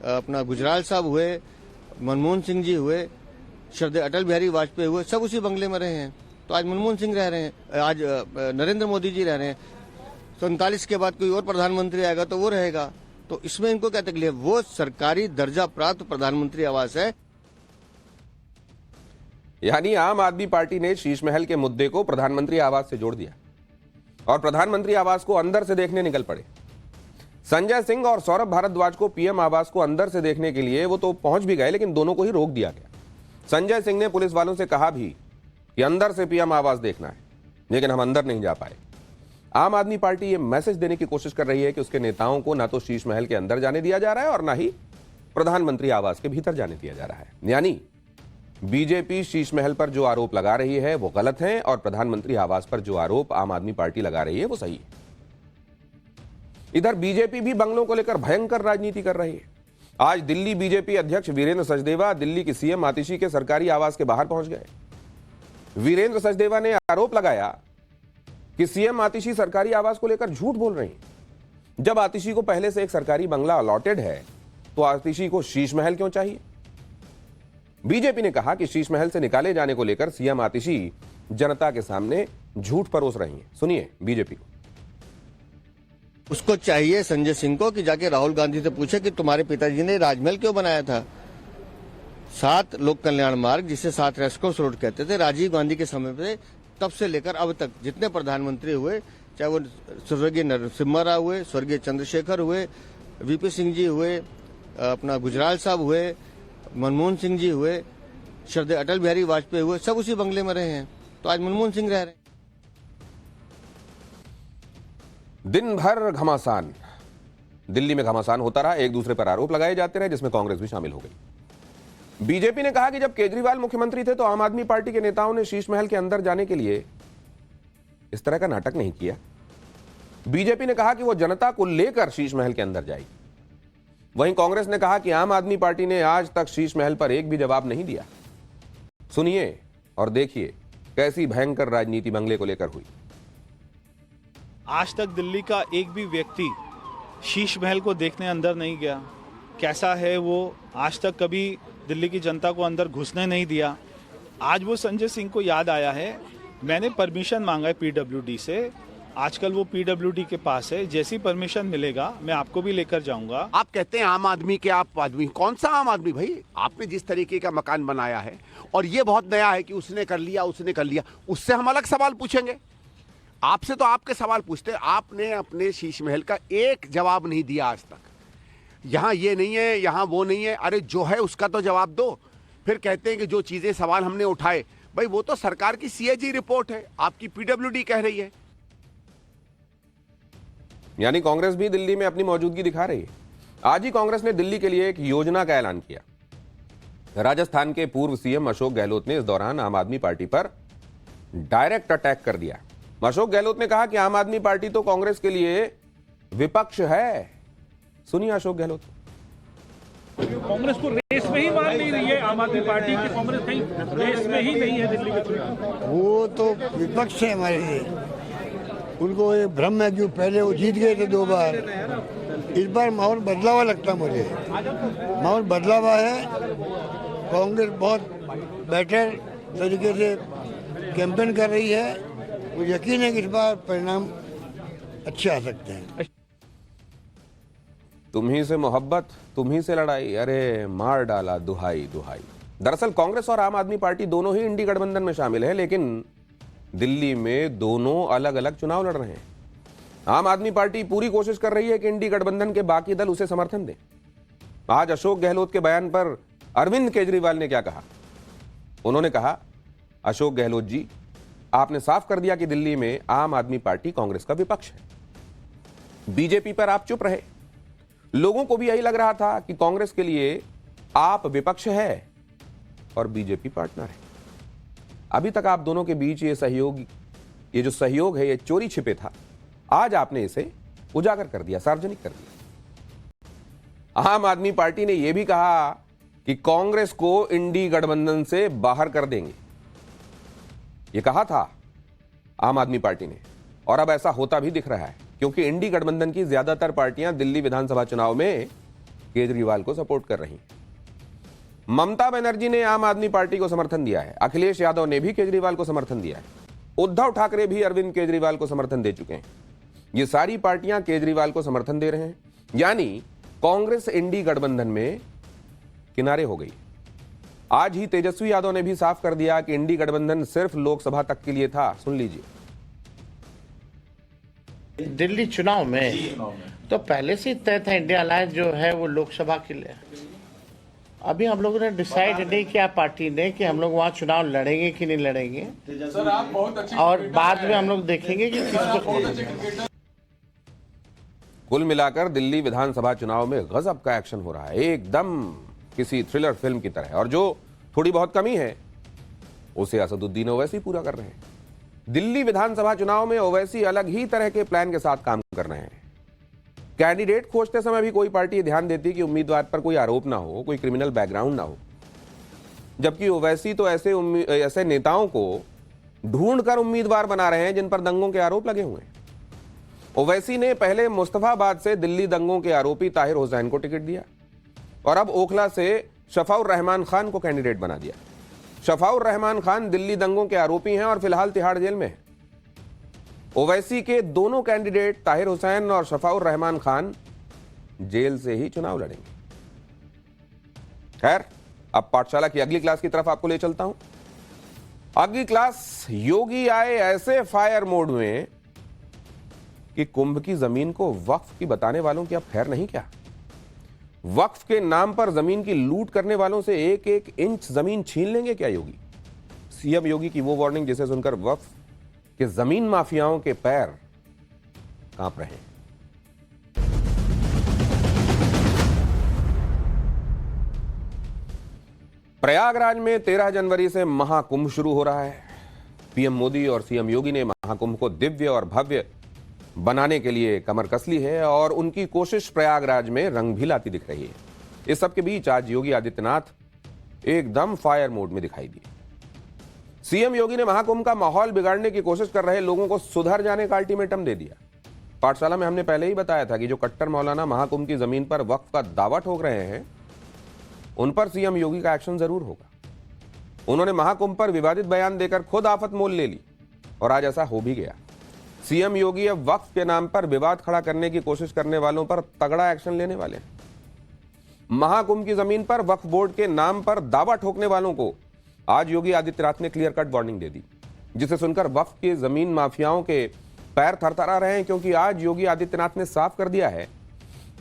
अपना गुजराल साहब हुए, मनमोहन सिंह जी हुए, श्रद्धेय अटल बिहारी वाजपेयी हुए, सब उसी बंगले में रहे हैं। तो आज मनमोहन सिंह रह रहे हैं, आज नरेंद्र मोदी जी रह रहे हैं। 47 के बाद कोई और प्रधानमंत्री आएगा तो वो रहेगा। तो इसमें इनको क्या तकलीफ? वो सरकारी दर्जा प्राप्त प्रधानमंत्री आवास है। यानी आम आदमी पार्टी ने शीश महल के मुद्दे को प्रधानमंत्री आवास से जोड़ दिया और प्रधानमंत्री आवास को अंदर से देखने निकल पड़े। संजय सिंह और सौरभ भारद्वाज को पीएम आवास को अंदर से देखने के लिए वो तो पहुंच भी गए, लेकिन दोनों को ही रोक दिया गया। संजय सिंह ने पुलिस वालों से कहा भी कि अंदर से पीएम आवास देखना है, लेकिन हम अंदर नहीं जा पाए। आम आदमी पार्टी ये मैसेज देने की कोशिश कर रही है कि उसके नेताओं को ना तो शीश महल के अंदर जाने दिया जा रहा है और ना ही प्रधानमंत्री आवास के भीतर जाने दिया जा रहा है। यानी बीजेपी शीश महल पर जो आरोप लगा रही है वो गलत है और प्रधानमंत्री आवास पर जो आरोप आम आदमी पार्टी लगा रही है वो सही है। इधर बीजेपी भी बंगलों को लेकर भयंकर राजनीति कर रही है। आज दिल्ली बीजेपी अध्यक्ष वीरेंद्र सचदेवा दिल्ली की सीएम आतिशी के सरकारी आवास के बाहर पहुंच गए। वीरेंद्र सचदेवा ने आरोप लगाया कि सीएम आतिशी सरकारी आवास को लेकर झूठ बोल रही हैं। जब आतिशी को पहले से एक सरकारी बंगला अलॉटेड है तो आतिशी को शीश महल क्यों चाहिए? बीजेपी ने कहा कि शीश महल से निकाले जाने को लेकर सीएम आतिशी जनता के सामने झूठ परोस रही हैं। सुनिए बीजेपी को। उसको चाहिए संजय सिंह को कि जाके राहुल गांधी से पूछे कि तुम्हारे पिताजी ने राजमहल क्यों बनाया था। 7 लोक कल्याण मार्ग, जिसे 7 रेस्कोर्स रोड कहते थे, राजीव गांधी के समय पे तब से लेकर अब तक जितने प्रधानमंत्री हुए, चाहे वो स्वर्गीय नरसिम्हा राव हुए, स्वर्गीय चंद्रशेखर हुए, वीपी सिंह जी हुए, अपना गुजराल साहब हुए, मनमोहन सिंह जी हुए, श्रद्धेय अटल बिहारी वाजपेयी हुए, सब उसी बंगले में रहे हैं। तो आज मनमोहन सिंह रह रहे हैं। दिन भर घमासान, दिल्ली में घमासान होता रहा, एक दूसरे पर आरोप लगाए जाते रहे, जिसमें कांग्रेस भी शामिल हो गई। बीजेपी ने कहा कि जब केजरीवाल मुख्यमंत्री थे तो आम आदमी पार्टी के नेताओं ने शीश महल के अंदर जाने के लिए इस तरह का नाटक नहीं किया। बीजेपी ने कहा कि वो जनता को लेकर शीश महल के अंदर जाएगी। वहीं कांग्रेस ने कहा कि आम आदमी पार्टी ने आज तक शीश महल पर एक भी जवाब नहीं दिया। सुनिए और देखिए कैसी भयंकर राजनीति बंगले को लेकर हुई। आज तक दिल्ली का एक भी व्यक्ति शीश महल को देखने अंदर नहीं गया। कैसा है वो, आज तक कभी दिल्ली की जनता को अंदर घुसने नहीं दिया। आज वो संजय सिंह को याद आया है। मैंने परमिशन मांगा है पीडब्ल्यूडी से। आजकल वो पीडब्ल्यूडी के पास है। जैसी परमिशन मिलेगा मैं आपको भी लेकर जाऊंगा। आप कहते हैं आम आदमी के आप आदमी, कौन सा आम आदमी भाई? आपने जिस तरीके का मकान बनाया है, और ये बहुत नया है कि उसने कर लिया, उसने कर लिया, उससे हम अलग सवाल पूछेंगे। आपसे तो आपके सवाल पूछते हैं। आपने अपने शीश महल का एक जवाब नहीं दिया आज तक। यहाँ ये नहीं है, यहाँ वो नहीं है। अरे जो है उसका तो जवाब दो। फिर कहते हैं कि जो चीजें सवाल हमने उठाए, भाई वो तो सरकार की सीएजी रिपोर्ट है, आपकी पीडब्ल्यूडी कह रही है। यानी कांग्रेस भी दिल्ली में अपनी मौजूदगी दिखा रही है। आज ही कांग्रेस ने दिल्ली के लिए एक योजना का ऐलान किया। राजस्थान के पूर्व सीएम अशोक गहलोत ने इस दौरान आम आदमी पार्टी पर डायरेक्ट अटैक कर दिया। अशोक गहलोत ने कहा कि आम आदमी पार्टी तो कांग्रेस के लिए विपक्ष है। सुनिए अशोक गहलोत। कांग्रेस को रेस में ही मान नहीं रही है आम आदमी पार्टी की। कांग्रेस कहीं रेस में ही नहीं है दिल्ली के चुनाव। वो तो विपक्ष है हमारे लिए। उनको ये भ्रम है कि पहले वो जीत गए थे 2 बार। इस बार माहौल बदला हुआ लगता है मुझे। माहौल बदला हुआ है। कांग्रेस बहुत बेटर तरीके से कैंपेन कर रही है। मुझे यकीन है कि इस बार परिणाम अच्छे आ सकते हैं। तुम्ही से मोहब्बत, तुम्ही से लड़ाई, अरे मार डाला दुहाई दुहाई। दरअसल कांग्रेस और आम आदमी पार्टी दोनों ही इंडी गठबंधन में शामिल है, लेकिन दिल्ली में दोनों अलग अलग चुनाव लड़ रहे हैं। आम आदमी पार्टी पूरी कोशिश कर रही है कि इंडी गठबंधन के बाकी दल उसे समर्थन दें। आज अशोक गहलोत के बयान पर अरविंद केजरीवाल ने क्या कहा? उन्होंने कहा, अशोक गहलोत जी, आपने साफ कर दिया कि दिल्ली में आम आदमी पार्टी कांग्रेस का विपक्ष है। बीजेपी पर आप चुप रहे। लोगों को भी यही लग रहा था कि कांग्रेस के लिए आप विपक्ष है और बीजेपी पार्टनर है। अभी तक आप दोनों के बीच ये जो सहयोग है, ये चोरी छिपे था। आज आपने इसे उजागर कर दिया, सार्वजनिक कर दिया। आम आदमी पार्टी ने यह भी कहा कि कांग्रेस को इंडी गठबंधन से बाहर कर देंगे। यह कहा था आम आदमी पार्टी ने, और अब ऐसा होता भी दिख रहा है, क्योंकि इंडी गठबंधन की ज्यादातर पार्टियां दिल्ली विधानसभा चुनाव में केजरीवाल को सपोर्ट कर रही हैं। ममता बनर्जी ने आम आदमी पार्टी को समर्थन दिया है। अखिलेश यादव ने भी केजरीवाल को समर्थन दिया है। उद्धव ठाकरे भी अरविंद केजरीवाल को समर्थन दे चुके हैं। ये सारी पार्टियां केजरीवाल को समर्थन दे रहे हैं। यानी कांग्रेस इंडी गठबंधन में किनारे हो गई। आज ही तेजस्वी यादव ने भी साफ कर दिया कि इंडी गठबंधन सिर्फ लोकसभा तक के लिए था। सुन लीजिए। दिल्ली चुनाव में तो पहले से तय था इंडिया अलायंस जो है वो लोकसभा के लिए। अभी हम लोगों ने डिसाइड नहीं किया पार्टी ने कि हम लोग वहाँ चुनाव लड़ेंगे कि नहीं लड़ेंगे। सर, आप बहुत अच्छी और बाद में हम लोग देखेंगे कि किसको। कुल मिलाकर दिल्ली विधानसभा चुनाव में गजब का एक्शन हो रहा है, एकदम किसी थ्रिलर फिल्म की तरह। और जो थोड़ी बहुत कमी है उसे असदुद्दीन ओवैसी पूरा कर रहे हैं। दिल्ली विधानसभा चुनाव में ओवैसी अलग ही तरह के प्लान के साथ काम कर रहे हैं। कैंडिडेट खोजते समय भी कोई पार्टी ध्यान देती कि उम्मीदवार पर कोई आरोप ना हो, कोई क्रिमिनल बैकग्राउंड ना हो, जबकि ओवैसी तो ऐसे नेताओं को ढूंढकर उम्मीदवार बना रहे हैं जिन पर दंगों के आरोप लगे हुए हैं। ओवैसी ने पहले मुस्तफाबाद से दिल्ली दंगों के आरोपी ताहिर हुसैन को टिकट दिया और अब ओखला से शफाउर रहमान खान को कैंडिडेट बना दिया। शफाउर रहमान खान दिल्ली दंगों के आरोपी हैं और फिलहाल तिहाड़ जेल में हैं। ओवैसी के दोनों कैंडिडेट ताहिर हुसैन और शफाउर रहमान खान जेल से ही चुनाव लड़ेंगे। खैर, अब पाठशाला की अगली क्लास की तरफ आपको ले चलता हूं। अगली क्लास, योगी आए ऐसे फायर मोड में कि कुंभ की जमीन को वक्फ की बताने वालों की अब खैर नहीं क्या। वक्फ के नाम पर जमीन की लूट करने वालों से एक एक इंच जमीन छीन लेंगे क्या योगी? सीएम योगी की वो वार्निंग जिसे सुनकर वक्फ के जमीन माफियाओं के पैर कांप रहे हैं। प्रयागराज में 13 जनवरी से महाकुंभ शुरू हो रहा है। पीएम मोदी और सीएम योगी ने महाकुंभ को दिव्य और भव्य बनाने के लिए कमर कस ली है और उनकी कोशिश प्रयागराज में रंग भी लाती दिख रही है। इस सब के बीच आज योगी आदित्यनाथ एकदम फायर मोड में दिखाई दिए। सीएम योगी ने महाकुंभ का माहौल बिगाड़ने की कोशिश कर रहे लोगों को सुधर जाने का अल्टीमेटम दे दिया। पाठशाला में हमने पहले ही बताया था कि जो कट्टर मौलाना महाकुंभ की जमीन पर वक्फ का दावा ठोक रहे हैं, उन पर सीएम योगी का एक्शन जरूर होगा। उन्होंने महाकुंभ पर विवादित बयान देकर खुद आफत मोल ले ली और आज ऐसा हो भी गया। सीएम योगी अब वक्फ के नाम पर विवाद खड़ा करने की कोशिश करने वालों पर तगड़ा एक्शन लेने वाले हैं। महाकुंभ की जमीन पर वक्फ बोर्ड के नाम पर दावा ठोकने वालों को आज योगी आदित्यनाथ ने क्लियर कट वार्निंग दे दी, जिसे सुनकर वक्फ के जमीन माफियाओं के पैर थरथरा रहे हैं, क्योंकि आज योगी आदित्यनाथ ने साफ कर दिया है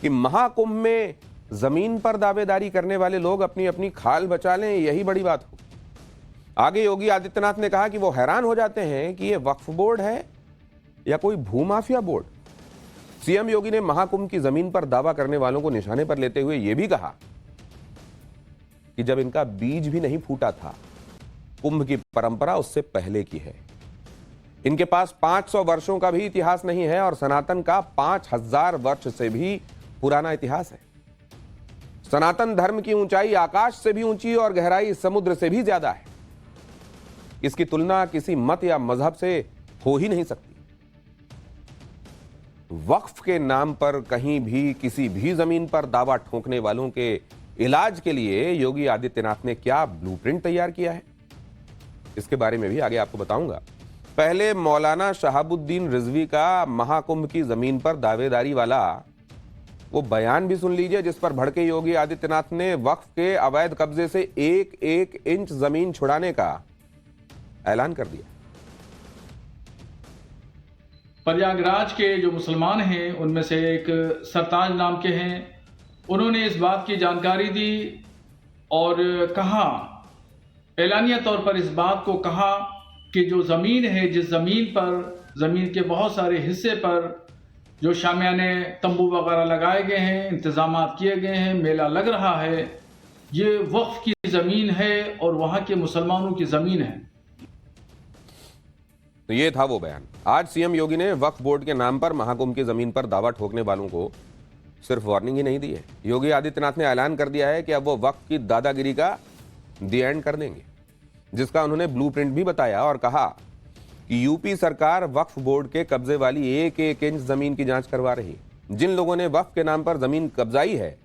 कि महाकुंभ में जमीन पर दावेदारी करने वाले लोग अपनी अपनी खाल बचा लें, यही बड़ी बात हो। आगे योगी आदित्यनाथ ने कहा कि वो हैरान हो जाते हैं कि ये वक्फ बोर्ड है या कोई भूमाफिया बोर्ड। सीएम योगी ने महाकुंभ की जमीन पर दावा करने वालों को निशाने पर लेते हुए यह भी कहा कि जब इनका बीज भी नहीं फूटा था, कुंभ की परंपरा उससे पहले की है। इनके पास 500 वर्षों का भी इतिहास नहीं है और सनातन का 5000 वर्ष से भी पुराना इतिहास है। सनातन धर्म की ऊंचाई आकाश से भी ऊंची और गहराई समुद्र से भी ज्यादा है। इसकी तुलना किसी मत या मजहब से हो ही नहीं सकती। वक्फ के नाम पर कहीं भी किसी भी जमीन पर दावा ठोकने वालों के इलाज के लिए योगी आदित्यनाथ ने क्या ब्लूप्रिंट तैयार किया है, इसके बारे में भी आगे आपको बताऊंगा। पहले मौलाना शहाबुद्दीन रिजवी का महाकुंभ की जमीन पर दावेदारी वाला वो बयान भी सुन लीजिए, जिस पर भड़के योगी आदित्यनाथ ने वक्फ के अवैध कब्जे से 1-1 इंच जमीन छुड़ाने का ऐलान कर दिया। प्रयागराज के जो मुसलमान हैं उनमें से एक सरताज नाम के हैं, उन्होंने इस बात की जानकारी दी और कहा, एलानिया तौर पर इस बात को कहा कि जो ज़मीन है, जिस ज़मीन पर, ज़मीन के बहुत सारे हिस्से पर जो शामियाने तंबू वगैरह लगाए गए हैं, इंतज़ामात किए गए हैं, मेला लग रहा है, ये वक्फ की ज़मीन है और वहाँ के मुसलमानों की ज़मीन है। तो ये था वो बयान। आज सीएम योगी ने वक्फ बोर्ड के नाम पर महाकुंभ की जमीन पर दावा ठोकने वालों को सिर्फ वार्निंग ही नहीं दी है, योगी आदित्यनाथ ने ऐलान कर दिया है कि अब वो वक्फ की दादागिरी का दी एंड कर देंगे, जिसका उन्होंने ब्लूप्रिंट भी बताया और कहा कि यूपी सरकार वक्फ बोर्ड के कब्जे वाली 1-1 इंच जमीन की जांच करवा रही। जिन लोगों ने वक्फ के नाम पर जमीन कब्जाई है,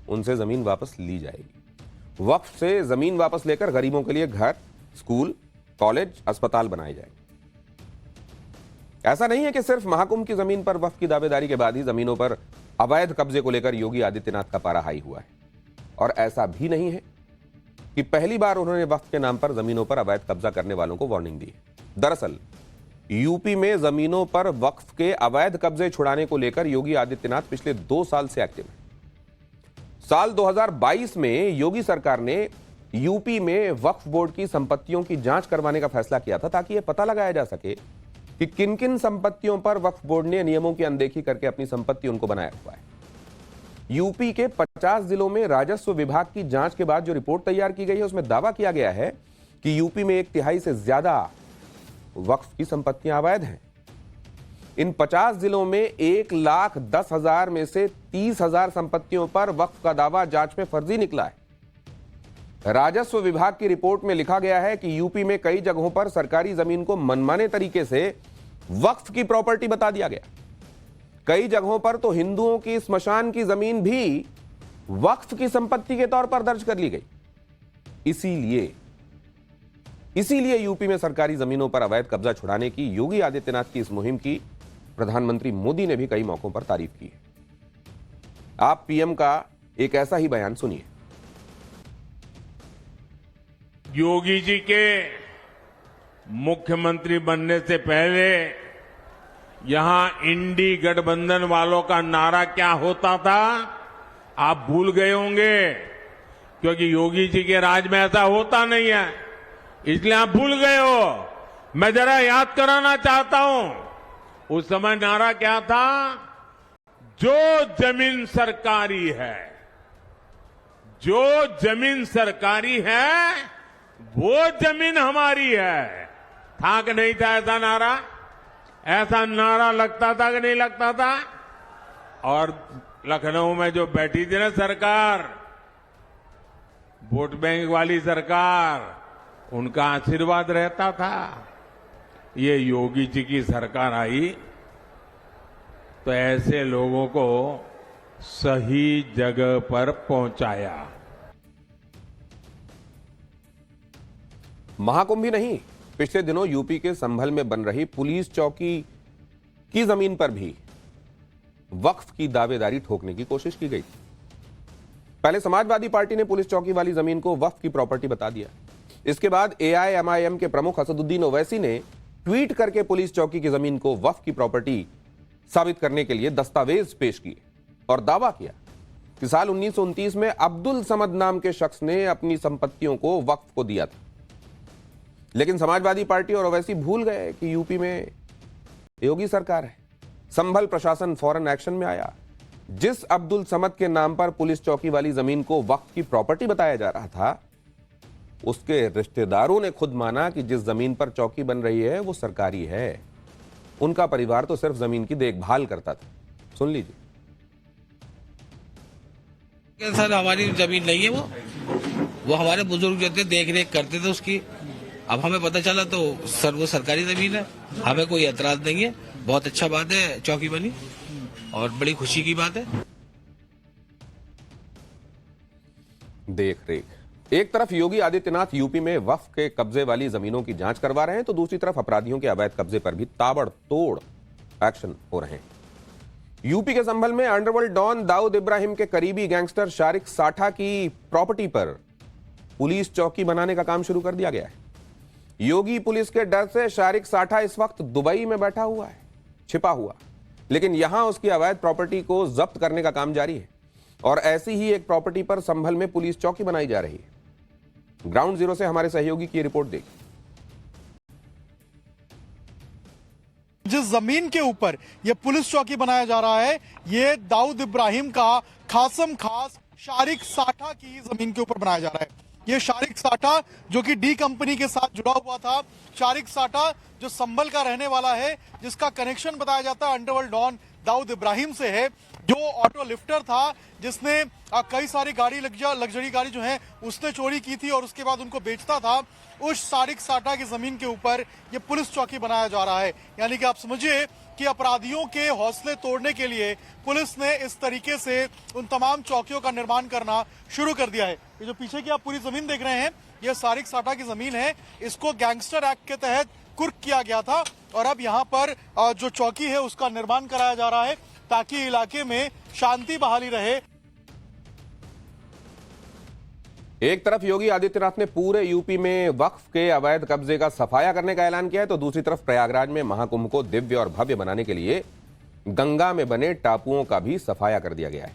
उनसे जमीन वापस ली जाएगी। वक्फ से जमीन वापस लेकर गरीबों के लिए घर, स्कूल, कॉलेज, अस्पताल बनाए जाएंगे। ऐसा नहीं है कि सिर्फ महाकुंभ की जमीन पर वक्फ की दावेदारी के बाद ही जमीनों पर अवैध कब्जे को लेकर योगी आदित्यनाथ का पारा हाई हुआ है, और ऐसा भी नहीं है कि पहली बार उन्होंने वक्फ के नाम पर जमीनों पर अवैध कब्जा करने वालों को वार्निंग दी है। दरअसल यूपी में जमीनों पर वक्फ के अवैध कब्जे छुड़ाने को लेकर योगी आदित्यनाथ पिछले 2 साल से एक्टिव है। साल 2022 में योगी सरकार ने यूपी में वक्फ बोर्ड की संपत्तियों की जांच करवाने का फैसला किया था, ताकि यह पता लगाया जा सके कि किन किन संपत्तियों पर वक्फ बोर्ड ने नियमों की अनदेखी करके अपनी संपत्ति उनको बनाया हुआ है। यूपी के 50 जिलों में राजस्व विभाग की जांच के बाद जो रिपोर्ट तैयार की गई है, उसमें दावा किया गया है कि यूपी में 1/3 से ज्यादा वक्फ की संपत्तियां अवैध हैं। इन 50 जिलों में 1,10,000 में से 30,000 संपत्तियों पर वक्फ का दावा जांच में फर्जी निकला है। राजस्व विभाग की रिपोर्ट में लिखा गया है कि यूपी में कई जगहों पर सरकारी जमीन को मनमाने तरीके से वक्फ की प्रॉपर्टी बता दिया गया। कई जगहों पर तो हिंदुओं की स्मशान की जमीन भी वक्फ की संपत्ति के तौर पर दर्ज कर ली गई। इसीलिए यूपी में सरकारी जमीनों पर अवैध कब्जा छुड़ाने की योगी आदित्यनाथ की इस मुहिम की प्रधानमंत्री मोदी ने भी कई मौकों पर तारीफ की है। आप पीएम का एक ऐसा ही बयान सुनिए। योगी जी के मुख्यमंत्री बनने से पहले यहां इंडी गठबंधन वालों का नारा क्या होता था, आप भूल गए होंगे, क्योंकि योगी जी के राज में ऐसा होता नहीं है, इसलिए आप भूल गए हो। मैं जरा याद कराना चाहता हूं, उस समय नारा क्या था, जो जमीन सरकारी है, जो जमीन सरकारी है वो जमीन हमारी है। था कि नहीं था ऐसा नारा? ऐसा नारा लगता था कि नहीं लगता था? और लखनऊ में जो बैठी थी ना सरकार, वोट बैंक वाली सरकार, उनका आशीर्वाद रहता था। ये योगी जी की सरकार आई तो ऐसे लोगों को सही जगह पर पहुंचाया। महाकुंभ ही नहीं, पिछले दिनों यूपी के संभल में बन रही पुलिस चौकी की जमीन पर भी वक्फ की दावेदारी ठोकने की कोशिश की गई थी। पहले समाजवादी पार्टी ने पुलिस चौकी वाली जमीन को वक्फ की प्रॉपर्टी बता दिया। इसके बाद एआईएमआईएम के प्रमुख असदुद्दीन ओवैसी ने ट्वीट करके पुलिस चौकी की जमीन को वक्फ की प्रॉपर्टी साबित करने के लिए दस्तावेज पेश किए और दावा किया कि साल 1929 में अब्दुल समद नाम के शख्स ने अपनी संपत्तियों को वक्फ को दिया था। लेकिन समाजवादी पार्टी और ओवैसी भूल गए कि यूपी में योगी सरकार है। संभल प्रशासन फौरन एक्शन में आया। जिस अब्दुल समद के नाम पर पुलिस चौकी वाली जमीन को वक्फ की प्रॉपर्टी बताया जा रहा था, उसके रिश्तेदारों ने खुद माना कि जिस जमीन पर चौकी बन रही है वो सरकारी है। उनका परिवार तो सिर्फ जमीन की देखभाल करता था। सुन लीजिए। सर हमारी जमीन नहीं है, वो हमारे बुजुर्ग जो थे देख रेख करते थे उसकी। अब हमें पता चला तो सर वो सरकारी जमीन है, हमें कोई एतराज नहीं है। बहुत अच्छा बात है चौकी बनी और बड़ी खुशी की बात है। देख रेख, एक तरफ योगी आदित्यनाथ यूपी में वक्फ के कब्जे वाली जमीनों की जांच करवा रहे हैं तो दूसरी तरफ अपराधियों के अवैध कब्जे पर भी ताबड़तोड़ एक्शन हो रहे हैं। यूपी के संभल में अंडरवर्ल्ड डॉन दाऊद इब्राहिम के करीबी गैंगस्टर शारिक साठा की प्रॉपर्टी पर पुलिस चौकी बनाने का काम शुरू कर दिया गया है। योगी पुलिस के डर से शारिक साठा इस वक्त दुबई में बैठा हुआ है, छिपा हुआ, लेकिन यहां उसकी अवैध प्रॉपर्टी को जब्त करने का काम जारी है। और ऐसी ही एक प्रॉपर्टी पर संभल में पुलिस चौकी बनाई जा रही है। ग्राउंड जीरो से हमारे सहयोगी की रिपोर्ट देखिए। जिस जमीन के ऊपर यह पुलिस चौकी बनाया जा रहा है, ये दाऊद इब्राहिम का खासम खास शारिक साठा की जमीन के ऊपर बनाया जा रहा है। ये शारिक साठा जो कि डी कंपनी के साथ जुड़ा हुआ था, शारिक साठा जो संभल का रहने वाला है, जिसका कनेक्शन बताया जाता है अंडरवर्ल्ड डॉन दाऊद इब्राहिम से है, जो ऑटो लिफ्टर था, जिसने कई सारी गाड़ी लग्जरी गाड़ी जो है उसने चोरी की थी और उसके बाद उनको बेचता था। उस शारिक साठा की जमीन के ऊपर ये पुलिस चौकी बनाया जा रहा है। यानी कि आप समझिए कि अपराधियों के हौसले तोड़ने के लिए पुलिस ने इस तरीके से उन तमाम चौकियों का निर्माण करना शुरू कर दिया है। ये जो पीछे की आप पूरी जमीन देख रहे हैं, ये शारिक साठा की जमीन है। इसको गैंगस्टर एक्ट के तहत कुर्क किया गया था और अब यहाँ पर जो चौकी है उसका निर्माण कराया जा रहा है ताकि इलाके में शांति बहाली रहे। एक तरफ योगी आदित्यनाथ ने पूरे यूपी में वक्फ के अवैध कब्जे का सफाया करने का ऐलान किया है तो दूसरी तरफ प्रयागराज में महाकुंभ को दिव्य और भव्य बनाने के लिए गंगा में बने टापुओं का भी सफाया कर दिया गया है।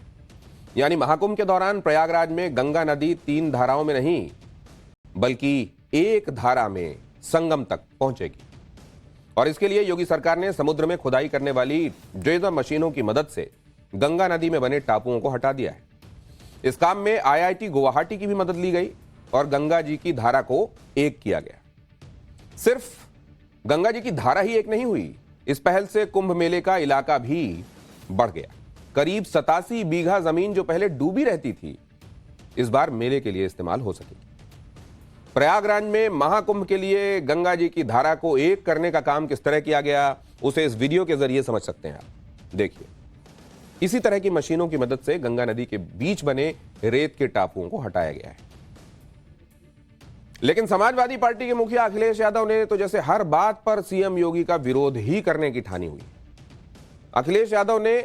यानी महाकुंभ के दौरान प्रयागराज में गंगा नदी 3 धाराओं में नहीं बल्कि एक धारा में संगम तक पहुंचेगी। और इसके लिए योगी सरकार ने समुद्र में खुदाई करने वाली ड्रेजर मशीनों की मदद से गंगा नदी में बने टापुओं को हटा दिया है। इस काम में आईआईटी गुवाहाटी की भी मदद ली गई और गंगा जी की धारा को एक किया गया। सिर्फ गंगा जी की धारा ही एक नहीं हुई, इस पहल से कुंभ मेले का इलाका भी बढ़ गया। करीब 87 बीघा जमीन जो पहले डूबी रहती थी, इस बार मेले के लिए इस्तेमाल हो सकेगी। प्रयागराज में महाकुंभ के लिए गंगा जी की धारा को एक करने का काम किस तरह किया गया, उसे इस वीडियो के जरिए समझ सकते हैं आप। देखिए, इसी तरह की मशीनों की मदद से गंगा नदी के बीच बने रेत के टापुओं को हटाया गया है। लेकिन समाजवादी पार्टी के मुखिया अखिलेश यादव ने तो जैसे हर बात पर सीएम योगी का विरोध ही करने की ठानी हुई। अखिलेश यादव ने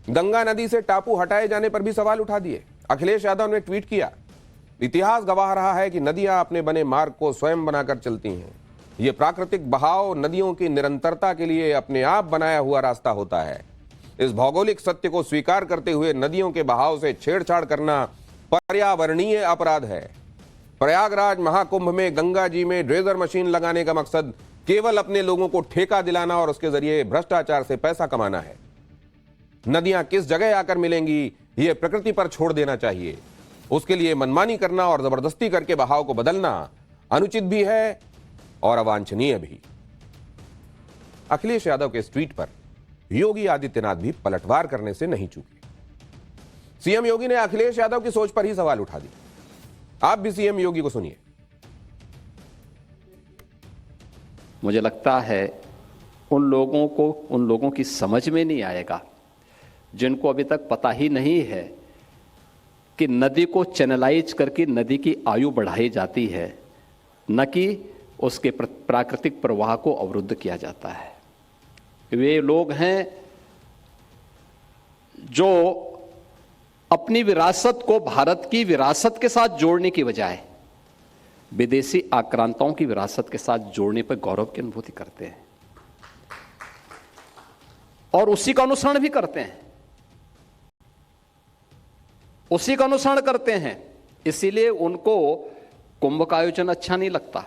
गंगा नदी से टापू हटाए जाने पर भी सवाल उठा दिए। अखिलेश यादव ने ट्वीट किया, इतिहास गवाह रहा है कि नदियां अपने बने मार्ग को स्वयं बनाकर चलती हैं। यह प्राकृतिक बहाव नदियों की निरंतरता के लिए अपने आप बनाया हुआ रास्ता होता है। इस भौगोलिक सत्य को स्वीकार करते हुए नदियों के बहाव से छेड़छाड़ करना पर्यावरणीय अपराध है। प्रयागराज महाकुंभ में गंगा जी में ड्रेजर मशीन लगाने का मकसद केवल अपने लोगों को ठेका दिलाना और उसके जरिए भ्रष्टाचार से पैसा कमाना है। नदियां किस जगह आकर मिलेंगी यह प्रकृति पर छोड़ देना चाहिए। उसके लिए मनमानी करना और जबरदस्ती करके बहाव को बदलना अनुचित भी है और अवांछनीय भी। अखिलेश यादव के इस ट्वीट पर योगी आदित्यनाथ भी पलटवार करने से नहीं चूके। सीएम योगी ने अखिलेश यादव की सोच पर ही सवाल उठा दिया। आप भी सीएम योगी को सुनिए। मुझे लगता है उन लोगों की समझ में नहीं आएगा जिनको अभी तक पता ही नहीं है कि नदी को चैनलाइज करके नदी की आयु बढ़ाई जाती है, न कि उसके प्राकृतिक प्रवाह को अवरुद्ध किया जाता है। वे लोग हैं जो अपनी विरासत को भारत की विरासत के साथ जोड़ने की बजाय विदेशी आक्रांताओं की विरासत के साथ जोड़ने पर गौरव की अनुभूति करते हैं और उसी का अनुसरण भी करते हैं, उसी का अनुसरण करते हैं। इसीलिए उनको कुंभ का आयोजन अच्छा नहीं लगता।